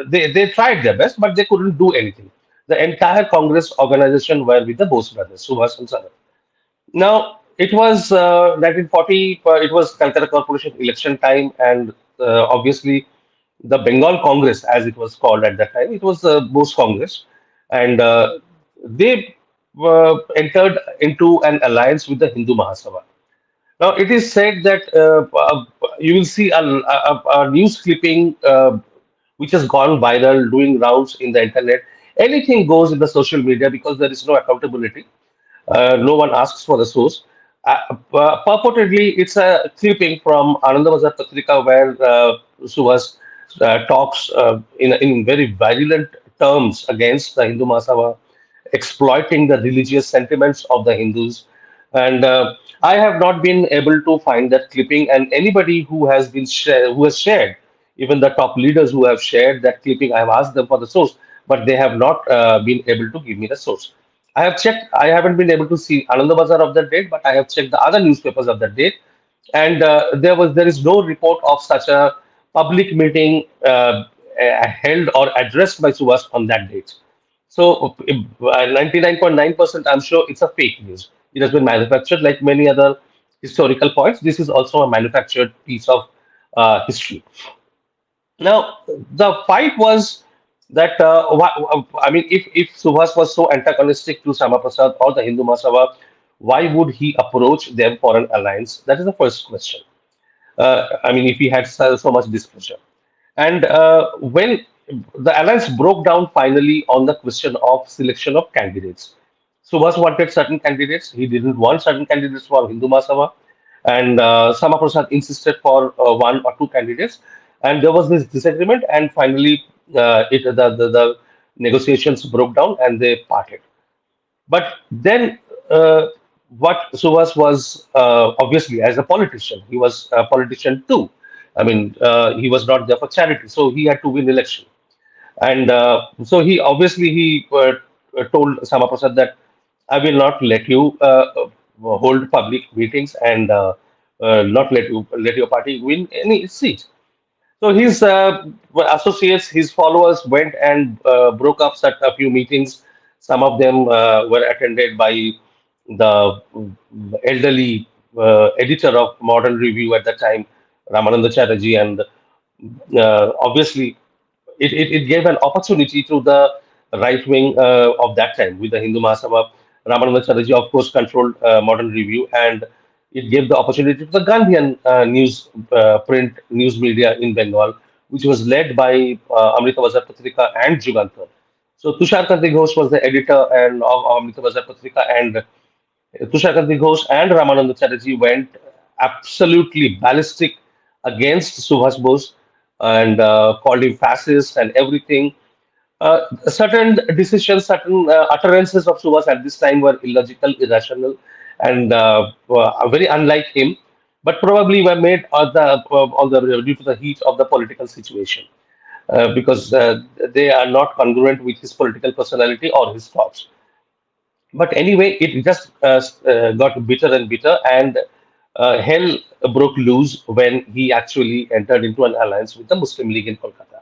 they tried their best, but they couldn't do anything. The entire Congress organization were with the Bose brothers, Subhas and Sarat. Now, it was 1940, it was Calcutta Corporation election time, and obviously the Bengal Congress, as it was called at that time, it was the Bose Congress, and they entered into an alliance with the Hindu Mahasabha. Now, it is said that you will see a news clipping which has gone viral, doing rounds in the internet. Anything goes in the social media because there is no accountability. No one asks for the source. Purportedly, it's a clipping from Anandabazar Patrika where Subhas talks in very virulent terms against the Hindu Mahasabha, exploiting the religious sentiments of the Hindus. And I have not been able to find that clipping. And anybody who has shared, even the top leaders who have shared that clipping, I have asked them for the source, but they have not been able to give me the source. I have checked. I haven't been able to see Ananda Bazar of that date, but I have checked the other newspapers of that date, and there is no report of such a public meeting held or addressed by Subhas on that date. So 99.9%, I'm sure it's a fake news. It has been manufactured like many other historical points. This is also a manufactured piece of history. Now, the fight was that, I mean, if Subhas was so antagonistic to Sama Prasad or the Hindu Mahasabha, why would he approach them for an alliance? That is the first question. I mean, if he had so much displeasure. And when the alliance broke down finally on the question of selection of candidates, Subhas wanted certain candidates. He didn't want certain candidates for Hindu Mahasabha. And Sama Prasad insisted for one or two candidates. And there was this disagreement. And finally, the negotiations broke down and they parted. But then, what Subhas was obviously as a politician, he was a politician too. I mean, he was not there for charity, so he had to win election. And so he obviously he told Sama Prasad that I will not let you hold public meetings and not let your party win any seat. So his associates, his followers went and broke up a few meetings. Some of them were attended by the elderly editor of Modern Review at the time, Ramananda Chatterjee, and obviously it gave an opportunity to the right wing of that time with the Hindu Mahasabha. Ramananda Chatterjee, of course, controlled Modern Review, and it gave the opportunity to the Gandhian print news media in Bengal, which was led by Amrita Bazar Patrika and Jugantar. So Tushar Kanti Ghosh was the editor and of Amrita Bazar Patrika, and Tushar Kanti Ghosh and Ramananda Chatterjee went absolutely ballistic against Subhas Bose and called him fascist and everything. Certain decisions, certain utterances of Subhas at this time were illogical, irrational, and very unlike him, but probably were made due to the heat of the political situation because they are not congruent with his political personality or his thoughts. But anyway, it just got bitter and bitter, and hell broke loose when he actually entered into an alliance with the Muslim League in Kolkata.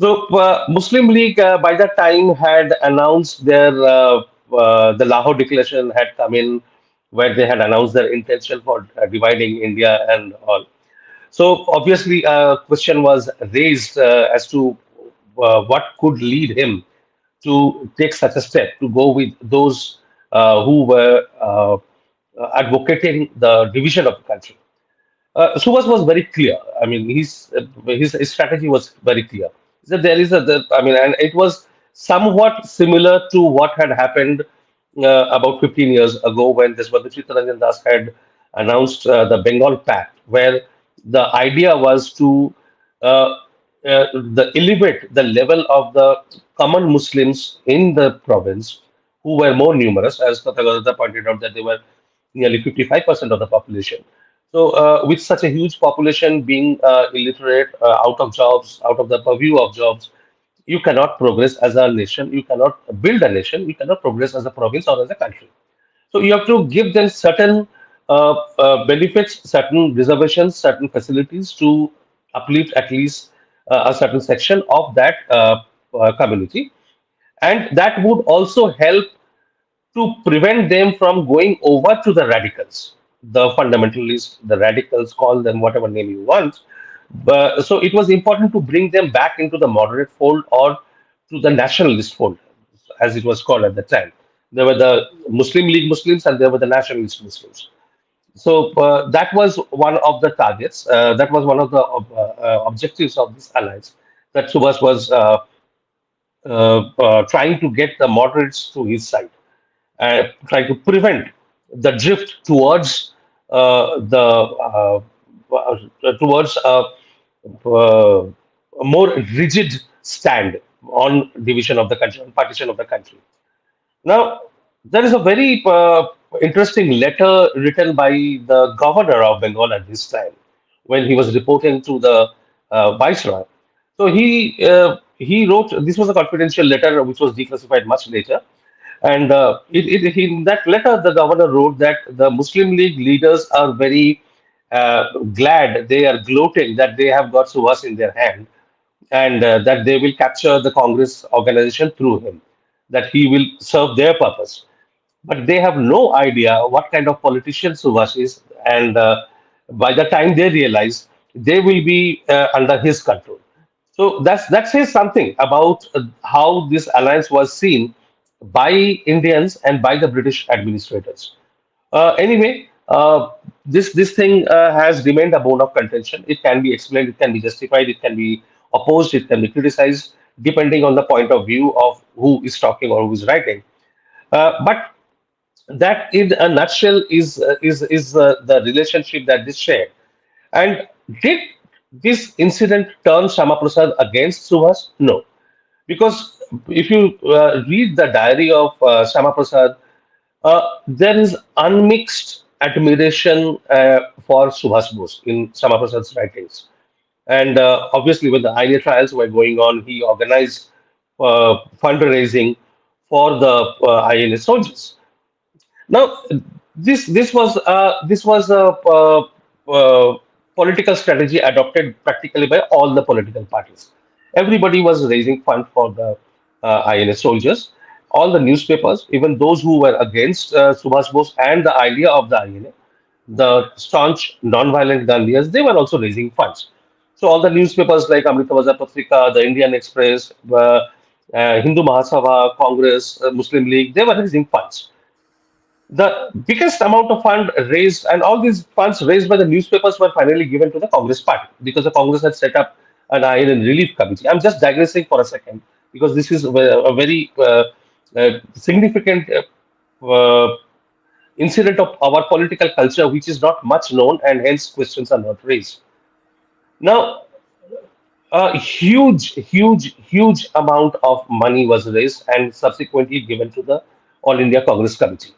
So, Muslim League by that time had announced the Lahore Declaration had come in, where they had announced their intention for dividing India and all. So, obviously, a question was raised as to what could lead him to take such a step to go with those who were advocating the division of the country. Subhas was very clear. I mean, his strategy was very clear. That there is I mean, and it was somewhat similar to what had happened about 15 years ago when Deshbandhu Chittaranjan Das had announced the Bengal Pact, where the idea was to uh, elevate the level of the common Muslims in the province, who were more numerous, as Tathagata pointed out, that they were nearly 55% of the population. So, with such a huge population being illiterate, out of jobs, out of the purview of jobs, you cannot progress as a nation, you cannot build a nation, you cannot progress as a province or as a country. So you have to give them certain benefits, certain reservations, certain facilities to uplift at least a certain section of that community. And that would also help to prevent them from going over to the radicals, the fundamentalists, the radicals, call them whatever name you want. But, so it was important to bring them back into the moderate fold or to the nationalist fold, as it was called at the time. There were the Muslim League Muslims and there were the nationalist Muslims. So that was one of the targets. That was one of the objectives of this alliance that Subhas was trying to get the moderates to his side, trying to prevent the drift towards the towards a more rigid stand on division of the country, on partition of the country. Now, there is a very interesting letter written by the governor of Bengal at this time when he was reporting to the viceroy. So he wrote, this was a confidential letter which was declassified much later. And in that letter, the governor wrote that the Muslim League leaders are very glad, they are gloating that they have got Subhas in their hand, and that they will capture the Congress organization through him, that he will serve their purpose. But they have no idea what kind of politician Subhash is, and by the time they realize, they will be under his control. So that says something about how this alliance was seen by Indians and by the British administrators. Anyway, this thing has remained a bone of contention. It can be explained, it can be justified, it can be opposed, it can be criticized, depending on the point of view of who is talking or who is writing. But that, in a nutshell, is the relationship that this shared. And did this incident turn Shama Prasad against Subhas? No, because if you read the diary of Shama Prasad, there is unmixed admiration for Subhas Bose in Shama Prasad's writings. And obviously, when the INA trials were going on, he organized fundraising for the INA soldiers. Now, this was a political strategy adopted practically by all the political parties. Everybody was raising funds for the INA soldiers. All the newspapers, even those who were against Subhas Bose and the idea of the INA, the staunch non-violent Gandhians, they were also raising funds. So all the newspapers like Amrita Bazar Patrika, the Indian Express, Hindu Mahasabha, Congress, Muslim League, they were raising funds. The biggest amount of fund raised, and all these funds raised by the newspapers were finally given to the Congress party because the Congress had set up an iron relief committee. I'm just digressing for a second because this is a very significant incident of our political culture, which is not much known, and hence questions are not raised. Now, a huge amount of money was raised and subsequently given to the All India Congress Committee.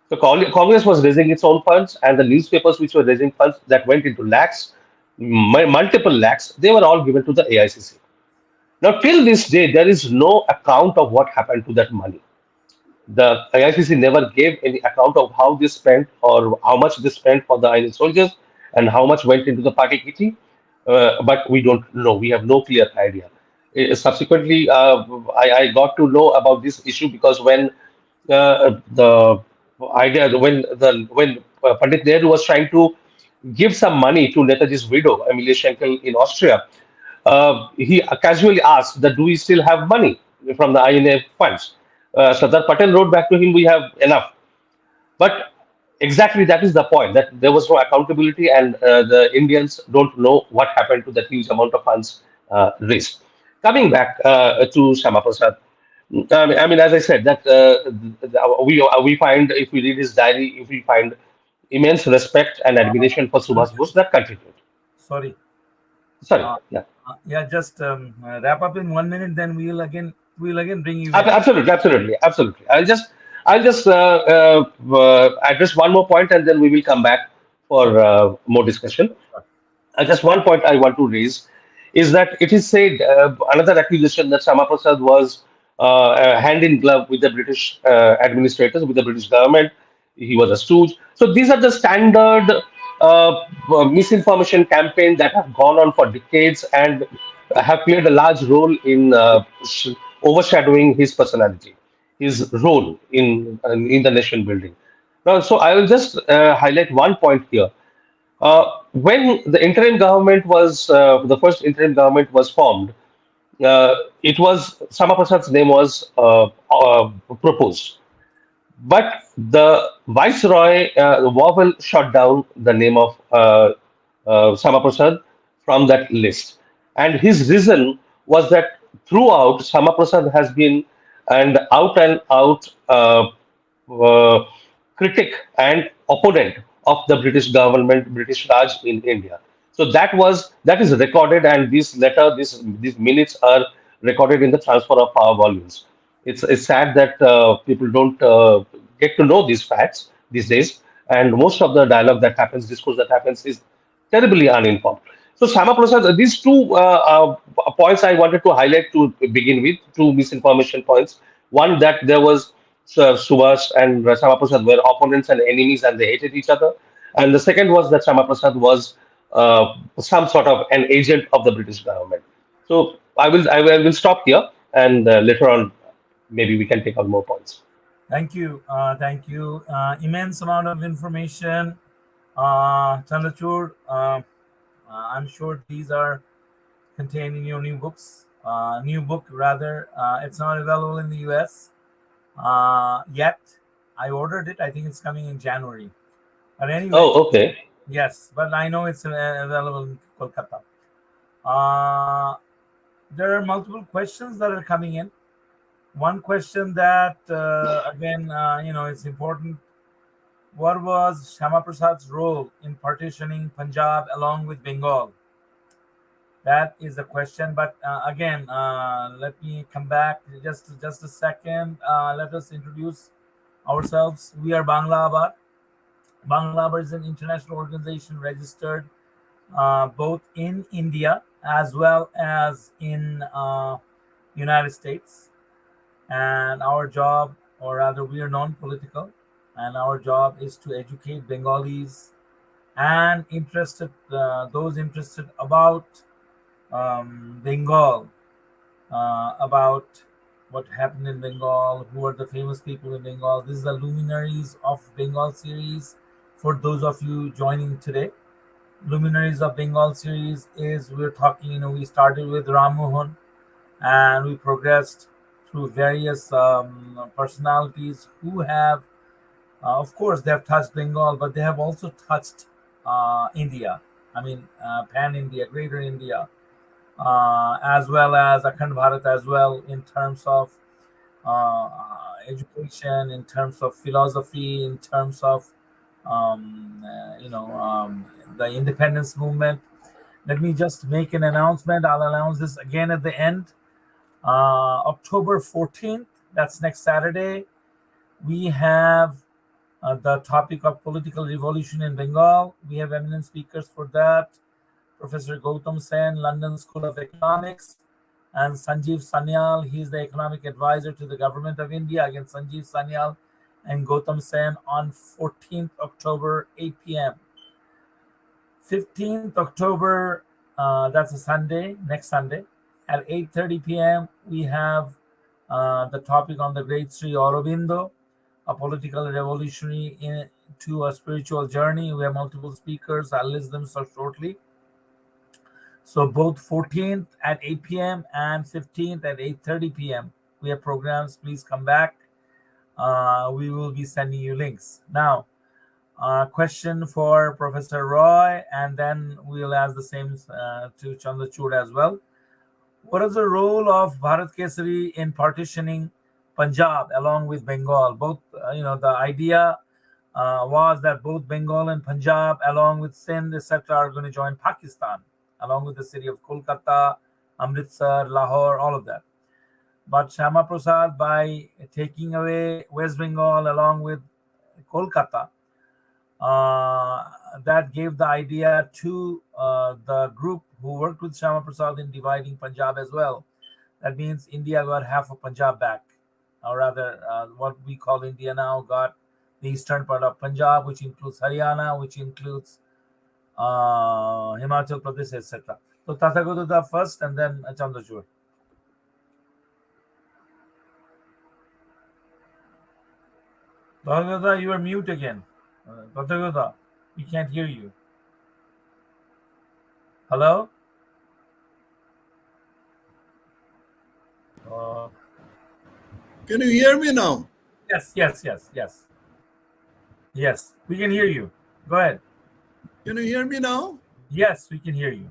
So Congress was raising its own funds, and the newspapers which were raising funds that went into lakhs, multiple lakhs, they were all given to the AICC. Now, till this day, there is no account of what happened to that money. The IICC never gave any account of how they spent or how much they spent for the Indian soldiers and how much went into the party kitty. But we don't know. We have no clear idea. Subsequently, I got to know about this issue because when the when Pandit Nehru was trying to give some money to Netaji's widow, Amelia Schenkel in Austria, he casually asked that do we still have money from the INA funds? Sardar Patel wrote back to him, we have enough. But exactly that is the point, that there was no accountability and the Indians don't know what happened to that huge amount of funds raised. Coming back to Shama Prasad. I mean, as I said, that we find if we read his diary, if we find immense respect and admiration for Subhas Bose, that continued. Sorry. Sorry, Uh, yeah. yeah, just wrap up in 1 minute, then we'll again bring you in. Absolutely, absolutely, absolutely. I'll just address one more point, and then we will come back Sure. for more discussion. Sure. Just one point I want to raise is that it is said another accusation that Shama Prasad was hand in glove with the British administrators, with the British government. He was a stooge. So these are the standard misinformation campaign that have gone on for decades and have played a large role in overshadowing his personality, his role in the nation building. Now, so I will just highlight one point here. When the first interim government was formed, it was Sama Prasad's name was proposed, but the viceroy Wavell shot down the name of Sama Prasad from that list, and his reason was that throughout Sama Prasad has been an out and out uh, critic and opponent of the British government, British Raj in India. So that is recorded, and this letter, these minutes are recorded in the transfer of power volumes. It's sad that people don't get to know these facts these days, and most of the dialogue that happens, discourse that happens, is terribly uninformed. So, Sama Prasad, these two points I wanted to highlight to begin with, two misinformation points. One, that there was Subhas and Sama Prasad were opponents and enemies and they hated each other. And the second was that Sama Prasad was some sort of an agent of the British government. So, I will stop here, and later on, maybe we can take on more points. Thank you. Thank you. Immense amount of information. Chandrachud, I'm sure these are contained in your new books. New book, rather. It's not available in the US yet. I ordered it. I think it's coming in January. But anyway, Oh, okay. yes, but I know it's available in Kolkata. Uh, there are multiple questions that are coming in. One question that, again, it's important. What was Shama Prasad's role in partitioning Punjab along with Bengal? That is the question. But again, let me come back just a second. Let us introduce ourselves. We are Bangla Abar. Bangla Abar is an international organization registered both in India as well as in United States. And our job, or rather, we are non-political, and our job is to educate Bengalis and those interested about Bengal, about what happened in Bengal, who are the famous people in Bengal. This is the Luminaries of Bengal series. For those of you joining today, Luminaries of Bengal series is we're talking. We started with Ram Mohan, and we progressed through various personalities who have, of course, they have touched Bengal, but they have also touched India. I mean, Pan India, Greater India, as well as Akhand Bharat as well, in terms of uh, education, in terms of philosophy, in terms of the independence movement. Let me just make an announcement. I'll announce this again at the end. October 14th, that's next Saturday, we have the topic of political revolution in Bengal. We have eminent speakers for that. Professor Gautam Sen, London School of Economics, and Sanjeev Sanyal. He is the economic advisor to the government of India. Again, Sanjeev Sanyal and Gautam Sen on 14th October, 8 p.m. 15th October, that's a Sunday, next Sunday, at 8:30 p.m. we have the topic on the great Sri Aurobindo, a political revolutionary into a spiritual journey. We have multiple speakers. I'll list them so shortly. So both 14th at 8 p.m. and 15th at 8:30 p.m. we have programs. Please come back. We will be sending you links. Now, question for Professor Roy, and then we'll ask the same to Chandrachud as well. What is the role of Bharat Kesari in partitioning Punjab along with Bengal. Both, the idea was that both Bengal and Punjab, along with Sindh, etc., are going to join Pakistan, along with the city of Kolkata, Amritsar, Lahore, all of that. But Shyama Prasad, by taking away West Bengal along with Kolkata, uh, that gave the idea to the group who worked with Shyama Prasad in dividing Punjab as well. That means India got half of Punjab back, or rather, what we call India now got the eastern part of Punjab, which includes Haryana, which includes Himachal Pradesh, etc. So Tathagata first, and then Chandrachud. Tathagata, you are mute again. Tathagata, we can't hear you. Hello? Uh, Can you hear me now? yes. Yes, we can hear you. Go ahead. Can you hear me now? Yes, we can hear you.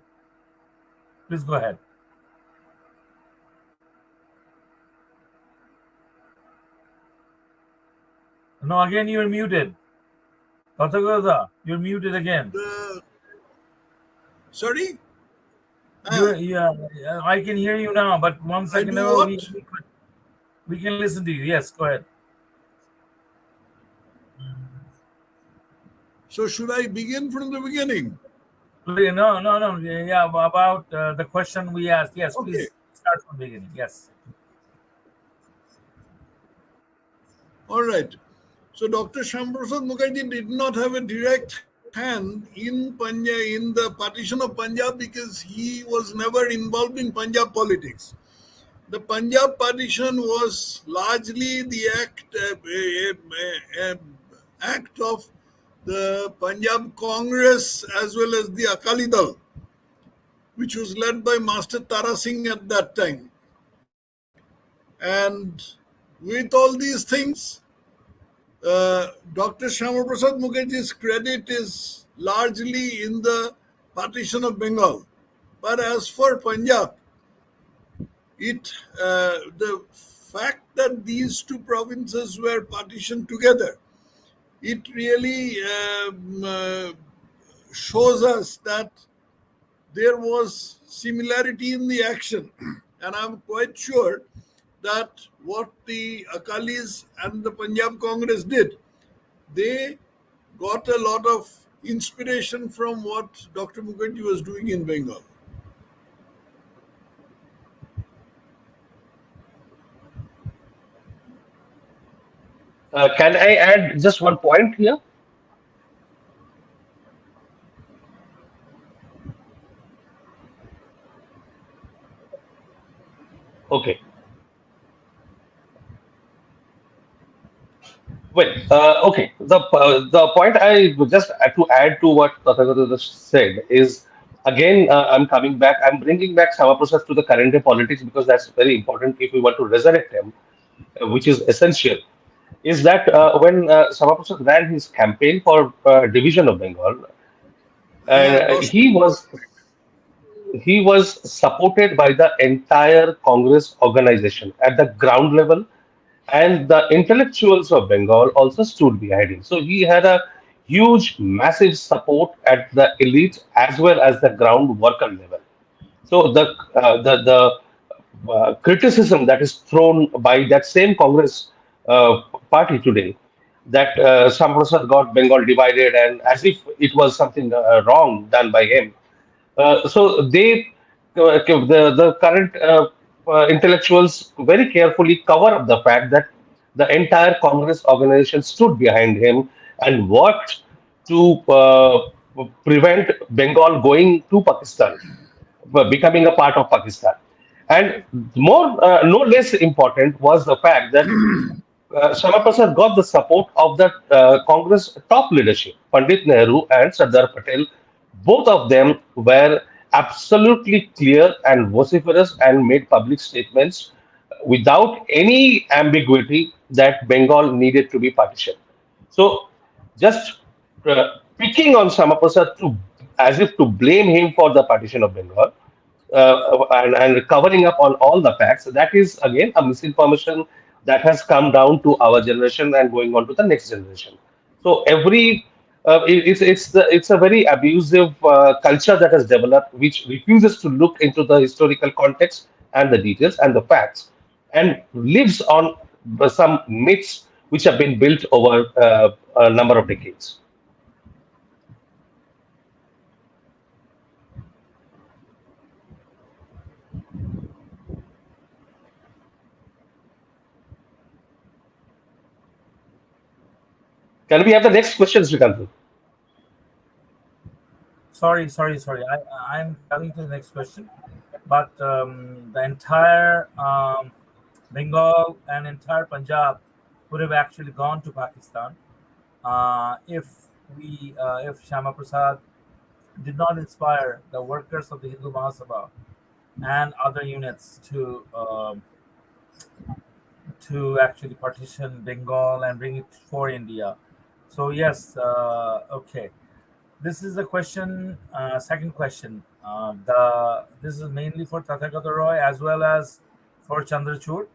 Please go ahead. No, again you're muted. Tathagata, you're muted again. Sorry? Yeah, I can hear you now, but one I second do ago what? we can listen to you. Yes, go ahead. So should I begin from the beginning? No. Yeah, about the question we asked. Yes, Okay. please start from the beginning. Yes. All right. So Dr. Shyama Prasad Mukherjee did not have a direct hand in in the partition of Punjab because he was never involved in Punjab politics. The Punjab partition was largely the act of the Punjab Congress as well as the Akali Dal, which was led by Master Tara Singh at that time. And with all these things, Dr. Shyama Prasad Mukherjee's credit is largely in the partition of Bengal. But as for Punjab, the fact that these two provinces were partitioned together, it really shows us that there was similarity in the action. And I'm quite sure that what the Akalis and the Punjab Congress did, they got a lot of inspiration from what Dr. Mukherjee was doing in Bengal. Can I add just one point here? Okay. Well, okay. The point I would just had to add to what Tathagata just said is again I'm coming back. I'm bringing back Sama Prasad to the current day politics because that's very important if we want to resurrect him, which is essential. Is that when Sama Prasad ran his campaign for division of Bengal, and Yeah, lost. he was supported by the entire Congress organization at the ground level, and the intellectuals of Bengal also stood behind him. So he had a huge, massive support at the elite as well as the ground worker level. So the criticism that is thrown by that same Congress party today that Samprasad got Bengal divided and as if it was something wrong done by him. So the current intellectuals very carefully cover up the fact that the entire Congress organization stood behind him and worked to prevent Bengal going to Pakistan, becoming a part of Pakistan. And no less important was the fact that Shama Prasad got the support of the Congress top leadership, Pandit Nehru and Sardar Patel. Both of them were absolutely clear and vociferous and made public statements without any ambiguity that Bengal needed to be partitioned. So, just picking on Shama Prasad to as if to blame him for the partition of Bengal and covering up on all the facts, that is again a misinformation that has come down to our generation and going on to the next generation. So every it's a very abusive culture that has developed, which refuses to look into the historical context and the details and the facts, and lives on some myths which have been built over a number of decades. Can we have the next question, Srikant? Sorry. I'm coming to the next question. But the entire Bengal and entire Punjab would have actually gone to Pakistan if if Shyama Prasad did not inspire the workers of the Hindu Mahasabha and other units to actually partition Bengal and bring it for India. So yes, okay. This is a question. Second question. The This is mainly for Tathagata Roy as well as for Chandrachud.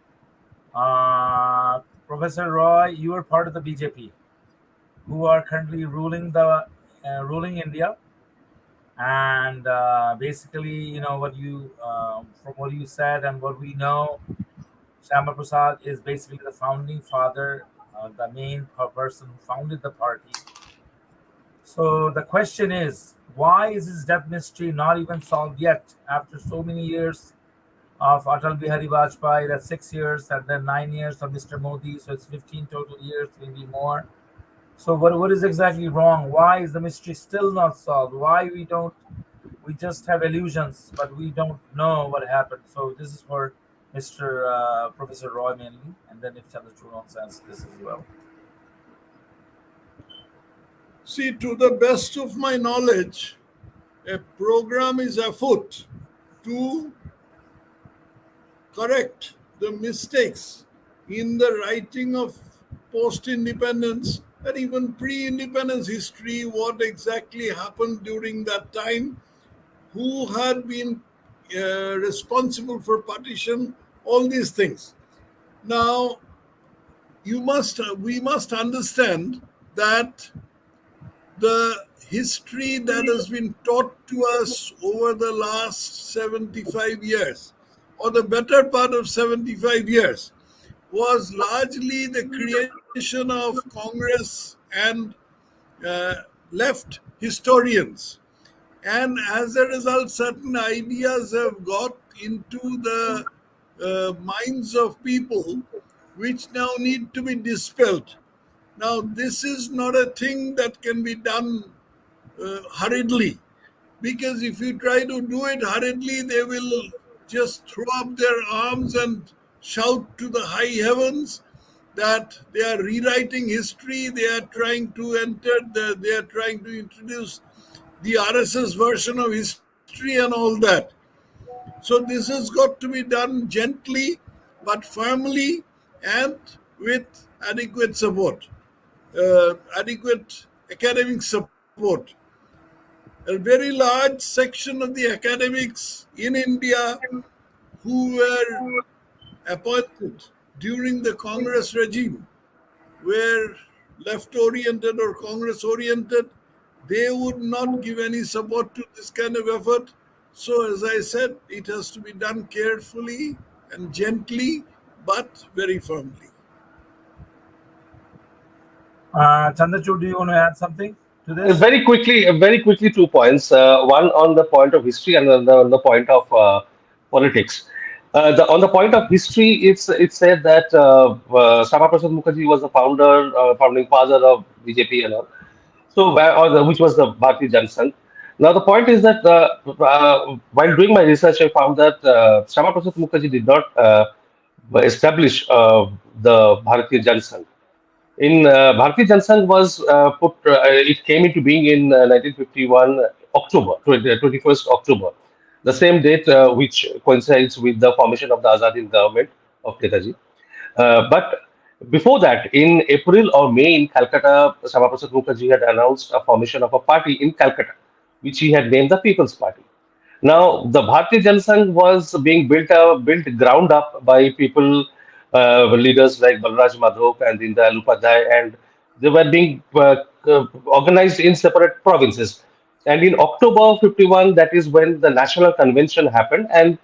Professor Roy, you are part of the BJP, who are currently ruling India, and basically, what you from what you said and what we know, Shyama Prasad is basically the founding father, the main person who founded the party. So the question is, why is his death mystery not even solved yet after so many years of Atal Bihari Vajpayee? That's 6 years, and then 9 years of Mr. Modi, so it's 15 total years, maybe more. So what is exactly wrong? Why is the mystery still not solved? Why we just have illusions, but we don't know what happened? So this is for Mr. Professor Roy mainly, and then if Chandrachud wants to answer this as well. See, to the best of my knowledge, a program is afoot to correct the mistakes in the writing of post independence and even pre independence history, what exactly happened during that time, who had been responsible for partition, all these things. Now, we must understand that the history that has been taught to us over the last 75 years, or the better part of 75 years, was largely the creation of Congress and uh, left historians. And as a result, certain ideas have got into the minds of people which now need to be dispelled. Now, this is not a thing that can be done hurriedly, because if you try to do it hurriedly, they will just throw up their arms and shout to the high heavens that they are rewriting history, they are trying to they are trying to introduce the RSS version of history and all that. So this has got to be done gently but firmly and with adequate support, adequate academic support. A very large section of the academics in India who were appointed during the Congress regime were left oriented or Congress oriented. They would not give any support to this kind of effort. So, as I said, it has to be done carefully and gently, but very firmly. Chandrachud, do you want to add something to this? Very quickly, 2 points. One on the point of history and on the point of politics. On the point of history, it's said that Shyama Prasad Mukherjee was the founding father of BJP and all. So, which was the Bharatiya Jana Sangh. Now, the point is that while doing my research, I found that Shyama Prasad Mukherjee did not establish the Bharatiya Jana Sangh. In Bharatiya Jansangh was it came into being in 1951 October, 21st October, the same date which coincides with the formation of the Azadin government of Netaji. But before that, in April or May in Calcutta, Shyama Prasad Mukherjee had announced a formation of a party in Calcutta, which he had named the People's Party. Now, the Bharatiya Jana Sangh was being built ground up by people leaders like Balraj Madhok and Dindayal Upadhyay, and they were being organized in separate provinces. And in October 51, that is when the National Convention happened, and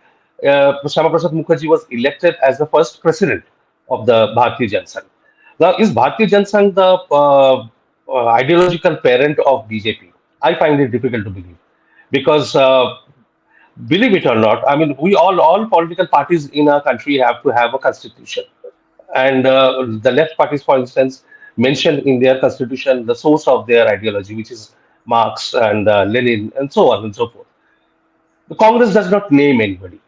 Shyama Prasad Mukherjee was elected as the first president of the Bharatiya Janata. Now, is Bharatiya Janata the ideological parent of BJP? I find it difficult to believe because, believe it or not, I mean, we all political parties in our country have to have a constitution, and the left parties, for instance, mentioned in their constitution the source of their ideology, which is Marx and Lenin, and so on and so forth. The Congress does not name anybody.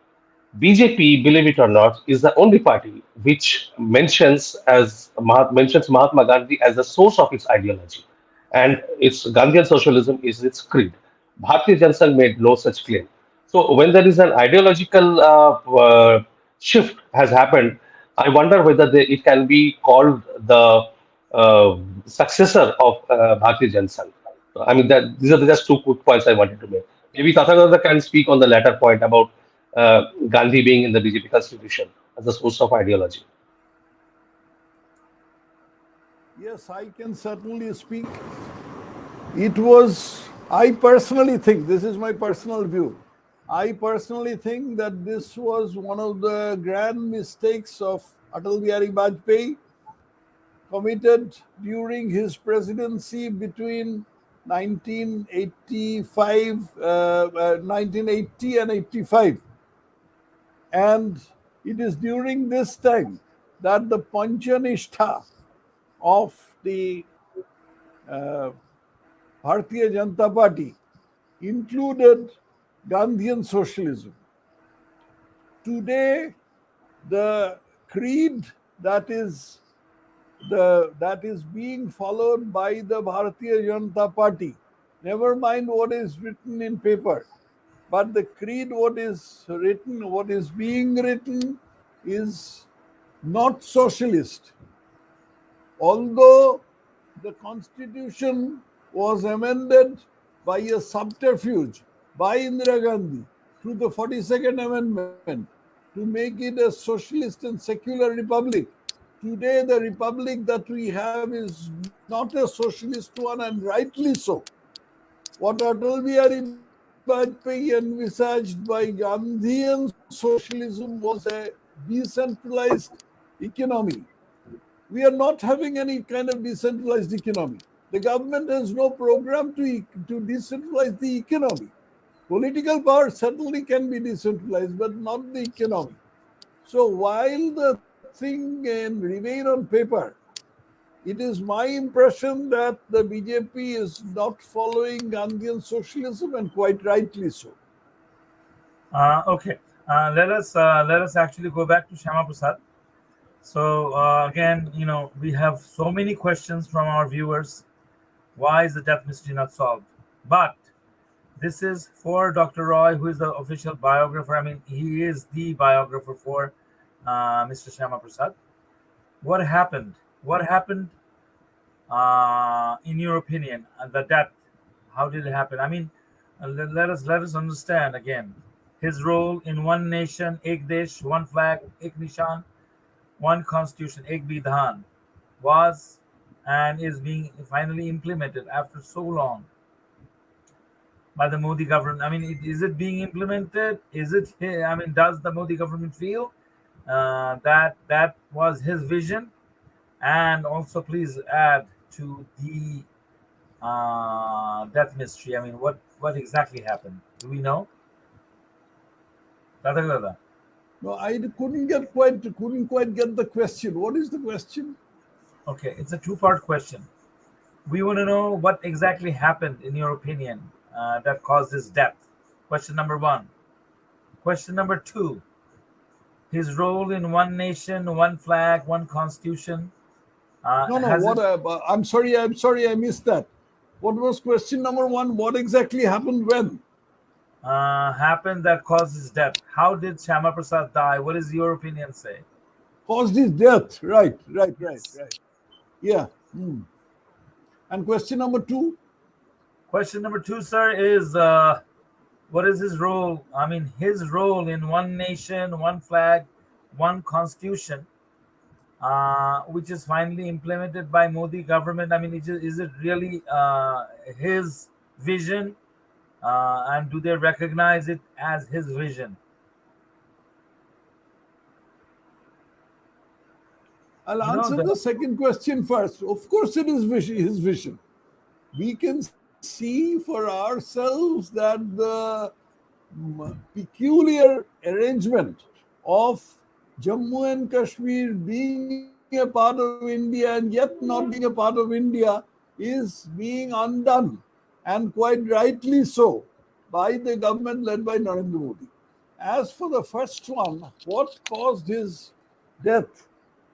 BJP, believe it or not, is the only party which mentions Mahatma Gandhi as the source of its ideology, and its Gandhian socialism is its creed. Bharatiya Janata made no such claim. So when there is an ideological shift has happened, I wonder whether it can be called the successor of Bharatiya Janata. I mean, that these are just two quick points I wanted to make. Maybe Tathagata can speak on the latter point about Gandhi being in the BJP constitution as a source of ideology. Yes, I can certainly speak. It was, I personally think, this is my personal view. I personally think that this was one of the grand mistakes of Atal Bihari Vajpayee committed during his presidency between 1980 and 85. And it is during this time that the Panchanishtha of the uh, Bharatiya Janata Party included Gandhian socialism. Today, the creed that is being followed by the Bharatiya Janata Party, never mind what is written in paper, but the creed, what is being written, is not socialist. Although the constitution was amended by a subterfuge by Indira Gandhi through the 42nd Amendment to make it a socialist and secular republic. Today, the republic that we have is not a socialist one, and rightly so. What Atal Bihari Vajpayee envisaged by Gandhian socialism was a decentralized economy. We are not having any kind of decentralized economy. The government has no program to decentralize the economy. Political power certainly can be decentralized, but not the economy. So while the thing can remain on paper, it is my impression that the BJP is not following Gandhian socialism, and quite rightly so. Okay, let us actually go back to Shyama Prasad. So again, we have so many questions from our viewers. Why is the death mystery not solved? But this is for Dr. Roy, who is the official biographer. I mean, he is the biographer for Mr. Shyama Prasad. What happened? What happened, in your opinion, the death? How did it happen? I mean, let us understand again his role in one nation, ek desh, one flag, ek nishan, one constitution, ek bidhan, was and is being finally implemented after so long by the Modi government. I mean, is it being implemented? Is it? I mean, does the Modi government feel that was his vision? And also, please add to the death mystery. I mean, what exactly happened? Do we know? Tathagata. No, I couldn't quite get the question. What is the question? Okay, it's a two-part question. We want to know what exactly happened, in your opinion, that caused his death. Question number one. Question number two. His role in one nation, one flag, one constitution. No. I'm sorry. I missed that. What was question number one? What exactly happened when? Happened that caused his death? How did Shyama Prasad die? What does your opinion say? Caused his death. Right. Yeah. And question number two? Question number two, sir, is what is his role? I mean, his role in one nation, one flag, one constitution. which is finally implemented by Modi government. I mean, is it really his vision, and do they recognize it as his vision? I'll You know answer the the second question first. Of course, it is his vision. We can see for ourselves that the peculiar arrangement of Jammu and Kashmir being a part of India and yet not being a part of India is being undone, and quite rightly so, by the government led by Narendra Modi. As for the first one, what caused his death?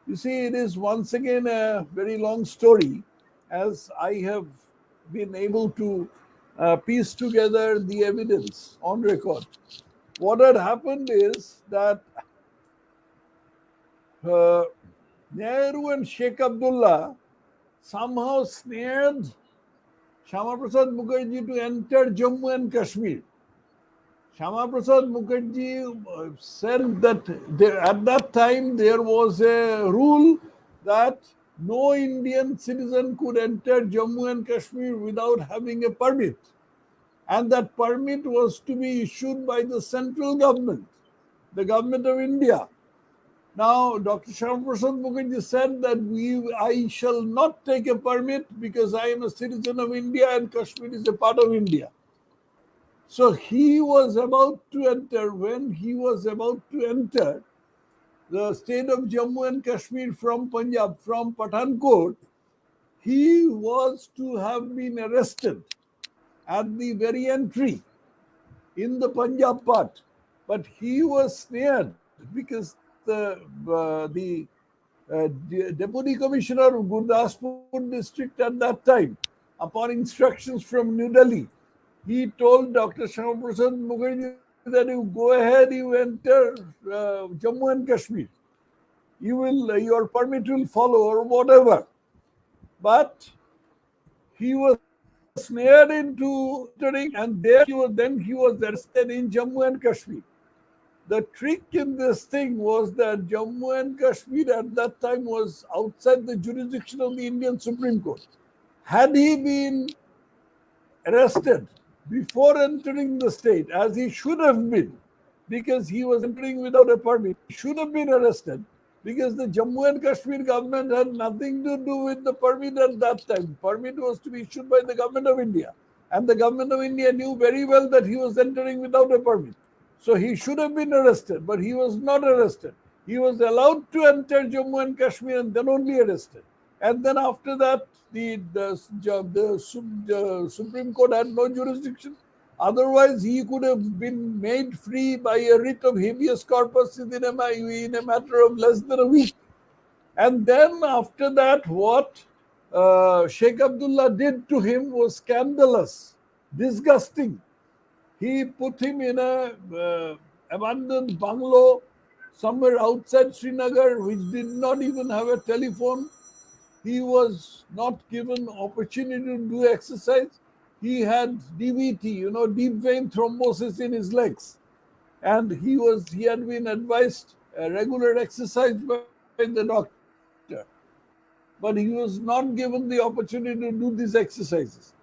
You see, it is once again a very long story, as I have been able to piece together the evidence on record. What had happened is that uh, Nehru and Sheikh Abdullah somehow snared Shyama Prasad Mukherjee to enter Jammu and Kashmir. Shyama Prasad Mukherjee said that at that time there was a rule that no Indian citizen could enter Jammu and Kashmir without having a permit. And that permit was to be issued by the central government, the government of India. Now, Dr. Shyama Prasad Mukherjee said that I shall not take a permit because I am a citizen of India and Kashmir is a part of India. So he was about to enter, when he was about to enter the state of Jammu and Kashmir from Punjab, from Pathankot, he was to have been arrested at the very entry in the Punjab part. But he was snared because the deputy commissioner of Gurdaspur district at that time, upon instructions from New Delhi, he told Dr. Shyama Prasad Mukherjee that you go ahead, you enter Jammu and Kashmir. You will, your permit will follow or whatever. But he was snared into entering, and then he was arrested in Jammu and Kashmir. The trick in this thing was that Jammu and Kashmir at that time was outside the jurisdiction of the Indian Supreme Court. Had he been arrested before entering the state, as he should have been, because he was entering without a permit, he should have been arrested because the Jammu and Kashmir government had nothing to do with the permit at that time. Permit was to be issued by the government of India. And the government of India knew very well that he was entering without a permit. So he should have been arrested, but he was not arrested. He was allowed to enter Jammu and Kashmir and then only arrested. And then after that, the Supreme Court had no jurisdiction. Otherwise, he could have been made free by a writ of habeas corpus in a matter of less than a week. And then after that, what Sheikh Abdullah did to him was scandalous, disgusting. He put him in a abandoned bungalow somewhere outside Srinagar, which did not even have a telephone. He was not given opportunity to do exercise. He had DVT, deep vein thrombosis in his legs, and he had been advised regular exercise by the doctor, but he was not given the opportunity to do these exercises.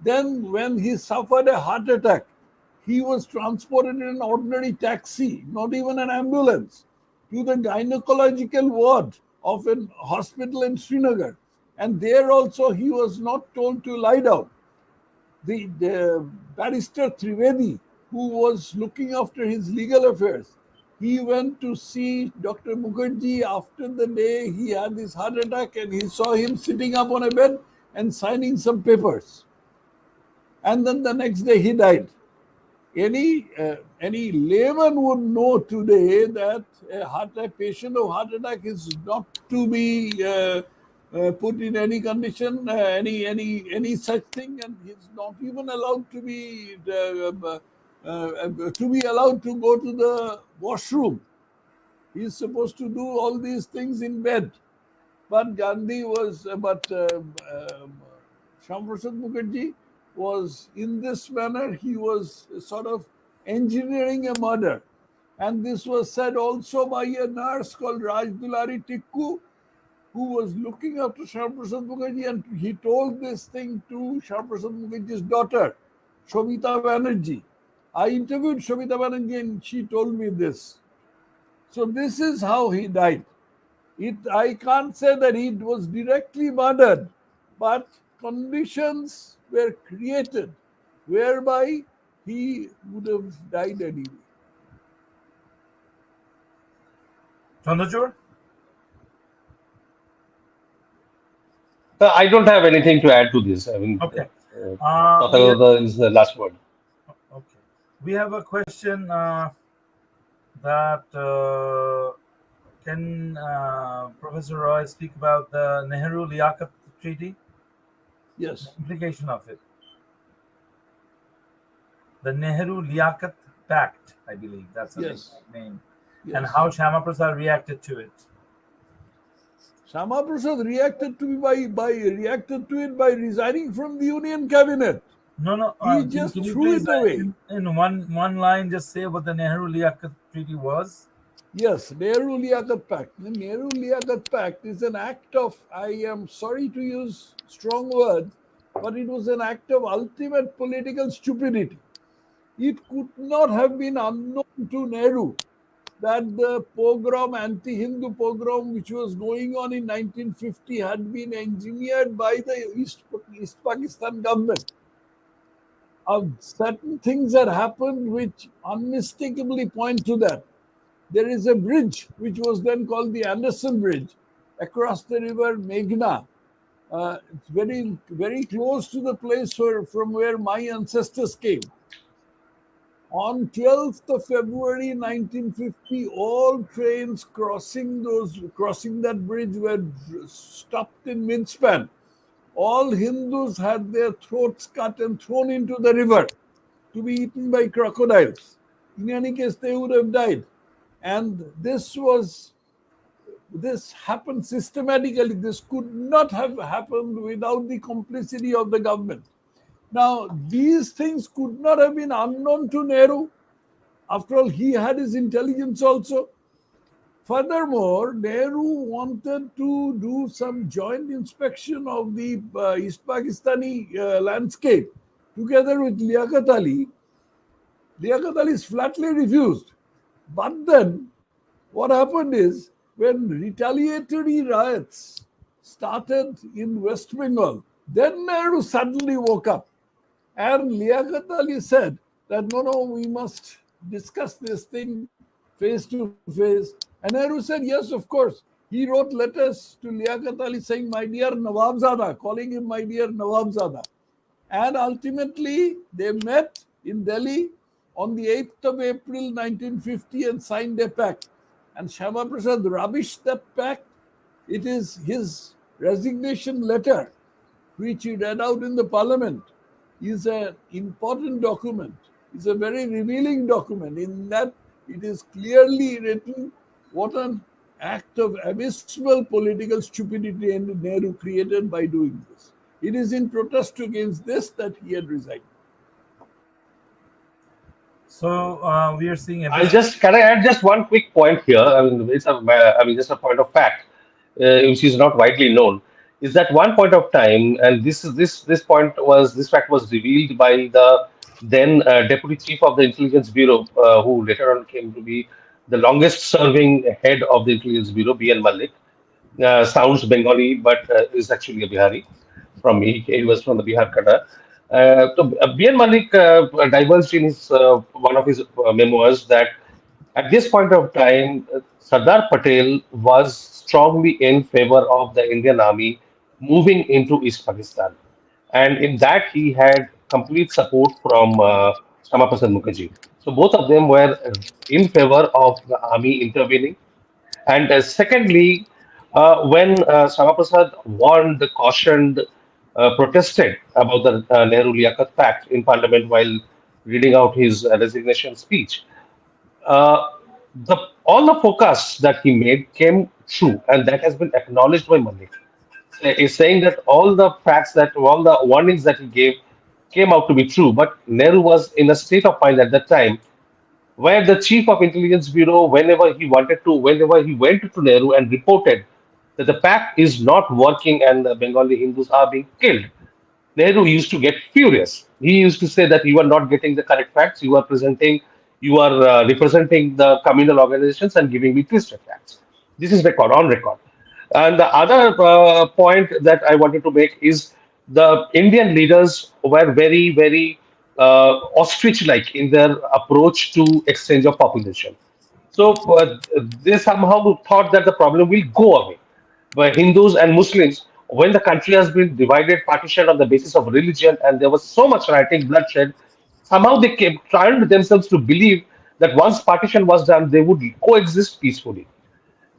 Then, when he suffered a heart attack, he was transported in an ordinary taxi, not even an ambulance, to the gynecological ward of a hospital in Srinagar. And there also he was not told to lie down. The barrister Trivedi, who was looking after his legal affairs, he went to see Dr. Mukherjee after the day he had this heart attack, and he saw him sitting up on a bed and signing some papers. And then the next day he died. Any layman would know today that a patient of heart attack is not to be put in any condition, any such thing, and he's not even allowed to be allowed to go to the washroom. He's supposed to do all these things in bed. But Shyama Prasad Mukherjee was in this manner, he was sort of engineering a murder. And this was said also by a nurse called Raj Dulari Tikku, who was looking after Shyama Prasad Mukherjee, and he told this thing to Shyama Prasad Mukherjee's daughter, Shobita Banerjee. I interviewed Shobita Banerjee and she told me this. So this is how he died. I can't say that he was directly murdered, but conditions were created whereby he would have died anyway. Chandrachur? I don't have anything to add to this. I mean, Okay. We have, Tathagata is the last word. okay. We have a question that can Professor Roy speak about the Nehru-Liaquat Treaty, the Yes, implication of it? The Nehru-Liaquat Pact, I believe that's the yes, exact name, and yes. how Shyama Prasad reacted to it. Shama Prasad reacted to it by resigning from the Union cabinet. No, no. He Can just you threw please, it away. in one line, just say what the Nehru-Liaquat Treaty was? Yes, Nehru-Liaquat Pact. The Nehru-Liaquat Pact is an act of, I am sorry to use strong words, but it was an act of ultimate political stupidity. It could not have been unknown to Nehru that the pogrom, anti-Hindu pogrom, which was going on in 1950, had been engineered by the East Pakistan government. Certain things had happened which unmistakably point to that. There is a bridge which was then called the Anderson Bridge across the river Meghna. It's very close to the place from where my ancestors came. On 12th of February 1950, all trains crossing that bridge were stopped in midspan. All Hindus had their throats cut and thrown into the river to be eaten by crocodiles. In any case, they would have died. And this happened systematically. This could not have happened without the complicity of the government. Now, these things could not have been unknown to Nehru. After all, he had his intelligence also. Furthermore, Nehru wanted to do some joint inspection of the East Pakistani landscape together with Liaquat Ali. Liaquat Ali is flatly refused. But then, what happened is when retaliatory riots started in West Bengal, then Nehru suddenly woke up. And Liaquat Ali said that no, we must discuss this thing face to face. And Nehru said, yes, of course. He wrote letters to Liaquat Ali saying, my dear Nawabzada, calling him my dear Nawabzada. And ultimately, they met in Delhi on the 8th of April 1950 and signed a pact. And Shyama Prasad rubbished that pact. It is his resignation letter, which he read out in the parliament, is an important document. It's a very revealing document. In that, it is clearly written what an act of abysmal political stupidity and Nehru created by doing this. It is in protest against this that he had resigned. So we are seeing Can I add just one quick point here? I mean, I mean, just a point of fact, which is not widely known, is that one point of time, and this fact was revealed by the then deputy chief of the intelligence bureau, who later on came to be the longest serving head of the intelligence bureau, B.N. Malik. Sounds Bengali, but is actually a Bihari. He was from the Bihar Kada. B.N. Malik divulged in his one of his memoirs that at this point of time, Sardar Patel was strongly in favor of the Indian Army moving into East Pakistan, and in that he had complete support from Shyama Prasad Mukherjee. So both of them were in favor of the army intervening, and secondly, when Shyama Prasad warned, cautioned, protested about the Nehru-Liaquat Pact in Parliament while reading out his resignation speech, uh, all the forecasts that he made came true, and that has been acknowledged by Malik. He's saying that all the warnings that he gave came out to be true, but Nehru was in a state of mind at that time where the chief of intelligence bureau, whenever he went to Nehru and reported that the pact is not working and the Bengali Hindus are being killed. Nehru used to get furious. He used to say that you are not getting the correct facts. You are representing the communal organizations and giving me twisted facts. This is record on record. And the other point that I wanted to make is the Indian leaders were very ostrich-like in their approach to exchange of population. So they somehow thought that the problem will go away by Hindus and Muslims when the country has been divided, partitioned on the basis of religion, and there was so much rioting, bloodshed. Somehow they came, trained themselves to believe that once partition was done, they would coexist peacefully.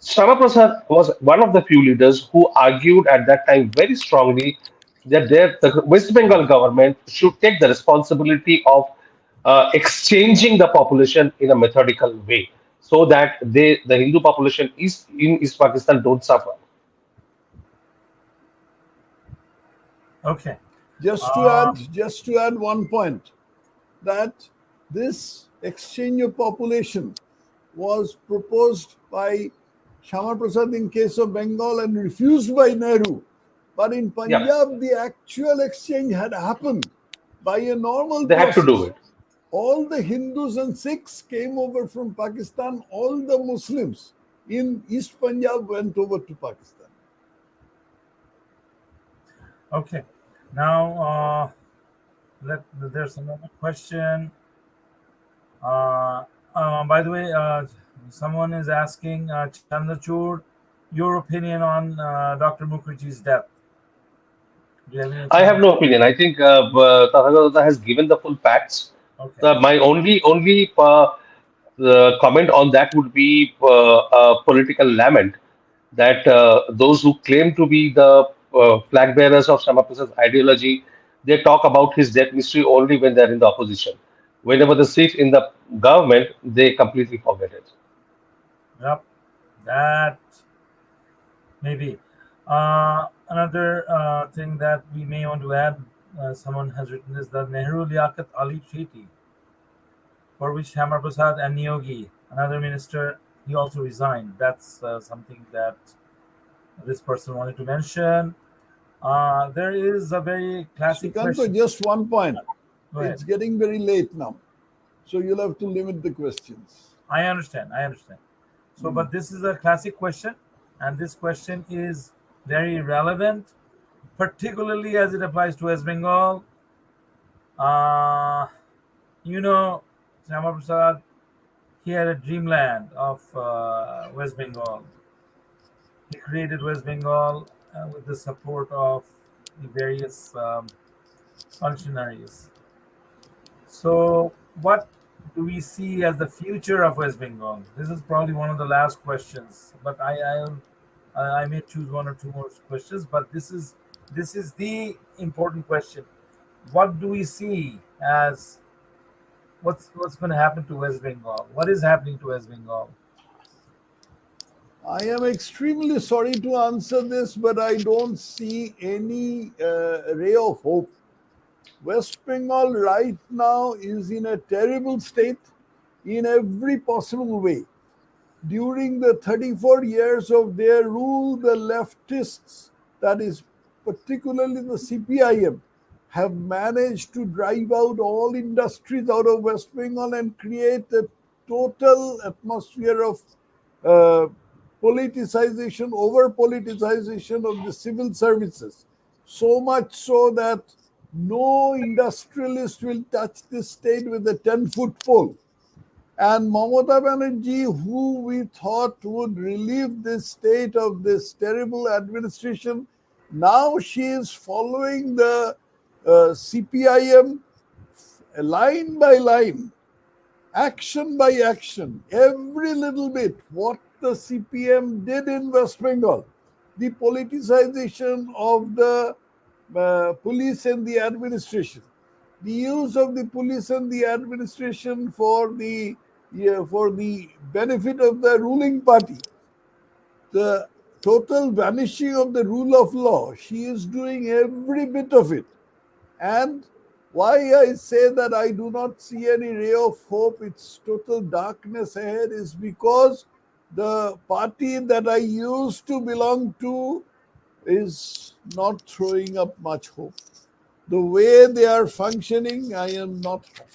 Shyama Prasad was one of the few leaders who argued at that time very strongly that the West Bengal government should take the responsibility of exchanging the population in a methodical way so that the Hindu population is in East Pakistan don't suffer. Okay. Um, Just to add one point, that this exchange of population was proposed by Shyama Prasad in case of Bengal and refused by Nehru. But in Yeah, Punjab, the actual exchange had happened by a normal they had to do process. it. All the Hindus and Sikhs came over from Pakistan, all the Muslims in East Punjab went over to Pakistan. okay. Now, there's another question. By the way, someone is asking Chandrachud, your opinion on Dr. Mukherjee's death. Do you have any I have opinion? no opinion. I think Tathagata has given the full facts. Okay. My only comment on that would be a political lament that those who claim to be the flag bearers of Shama Prasad's ideology, they talk about his death mystery only when they're in the opposition. Whenever they sit in the government, they completely forget it. Yep. That maybe. Another thing that we may want to add, someone has written is the Nehru-Liaquat Ali Treaty, for which Shyama Prasad and Niyogi, another minister, he also resigned. That's something that this person wanted to mention. There is a very classic Srikanto, question. just one point. Go ahead. It's getting very late now. So you'll have to limit the questions. I understand. I understand. So, but this is a classic question, and this question is very relevant, particularly as it applies to West Bengal. Uh, you know, Shyama Prasad, he had a dreamland of West Bengal. He created West Bengal with the support of the various functionaries. So, what do we see as the future of West Bengal? This is probably one of the last questions, but I may choose one or two more questions. But this is the important question. What do we see as what's going to happen to West Bengal? What is happening to West Bengal? I am extremely sorry to answer this, but I don't see any ray of hope. West Bengal right now is in a terrible state in every possible way. During the 34 years of their rule, the leftists, that is particularly the CPIM, have managed to drive out all industries out of West Bengal and create a total atmosphere of uh, politicization, over politicization of the civil services. So much so that no industrialist will touch this state with a 10-foot pole. And Mamata Banerjee, who we thought would relieve this state of this terrible administration, now she is following the CPIM line by line, action by action, every little bit, what the CPM did in West Bengal, the politicization of the police and the administration, the use of the police and the administration for the benefit of the ruling party, the total vanishing of the rule of law. She is doing every bit of it. And why I say that I do not see any ray of hope, it's total darkness ahead, is because The party that I used to belong to is not throwing up much hope. The way they are functioning, I am not happy.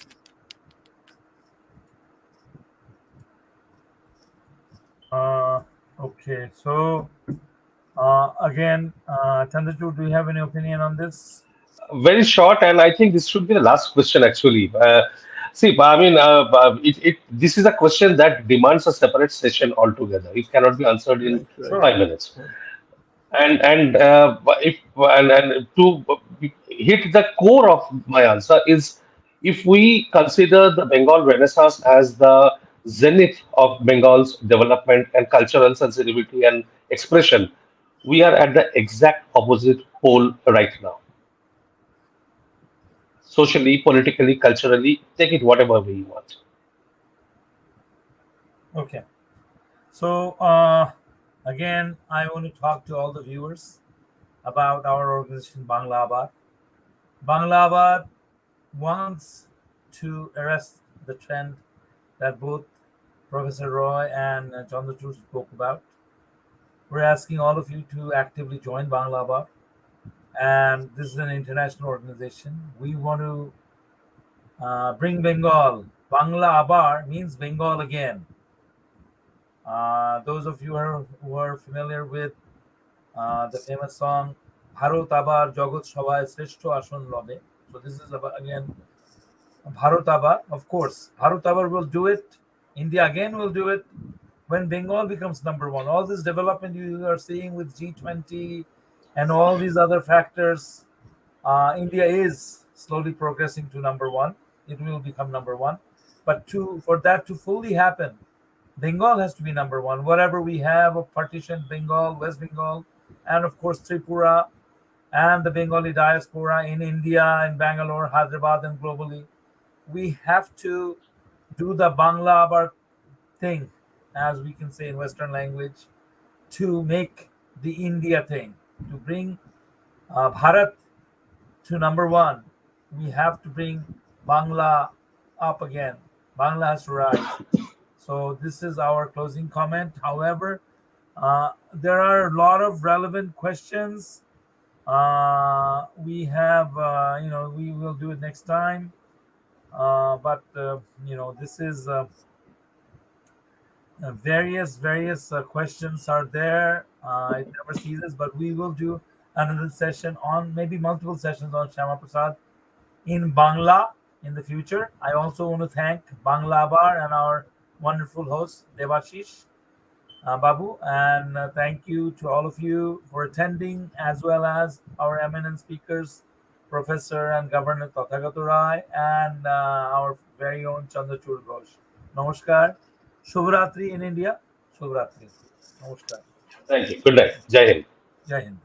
Uh, okay, so again, Chandrachud, do you have any opinion on this? Very short, and I think this should be the last question actually. See, I mean, this is a question that demands a separate session altogether. It cannot be answered in Right, right, Sure. 5 minutes. right. And to hit the core of my answer is, if we consider the Bengal Renaissance as the zenith of Bengal's development and cultural sensitivity and expression, we are at the exact opposite pole right now. Socially, politically, culturally, take it whatever way you want. Okay. So, again, I want to talk to all the viewers about our organization, Bangla. Bangla wants to arrest the trend that both Professor Roy and Chandrachud spoke about. We're asking all of you to actively join Bangla, and this is an international organization. We want to bring Bengal. Bangla Abar means Bengal again. Those of you who are familiar with the famous song Bharat Abar Jagat Sabhay Shreshto Ason Lobe. So this is about, again, Bharat Abar. Of course, Bharat Abar will do it. India again will do it when Bengal becomes number one. All this development you are seeing with G20 and all these other factors, India is slowly progressing to number one. It will become number one. But for that to fully happen, Bengal has to be number one. Whatever we have of partition, Bengal, West Bengal, and of course Tripura and the Bengali diaspora in India, in Bangalore, Hyderabad, and globally, we have to do the Bangla Abar thing, as we can say in Western language, to make the India thing, to bring Bharat to number one. We have to bring Bangla up again. Bangla has to rise. So this is our closing comment. However, there are a lot of relevant questions. We have, we will do it next time. But this is various questions are there. It never ceases. But we will do another session on maybe multiple sessions on Shyama Prasad in Bangla in the future. I also want to thank Bangla Bar and our wonderful host Devashish Babu, and thank you to all of you for attending, as well as our eminent speakers, Professor and Governor Tathagata Roy, and our very own Chandrachud Ghosh. Namaskar. Shubhratri in India. Shubhratri. Namaskar. Thank you. Good night. Jai Hind. Jai Hind.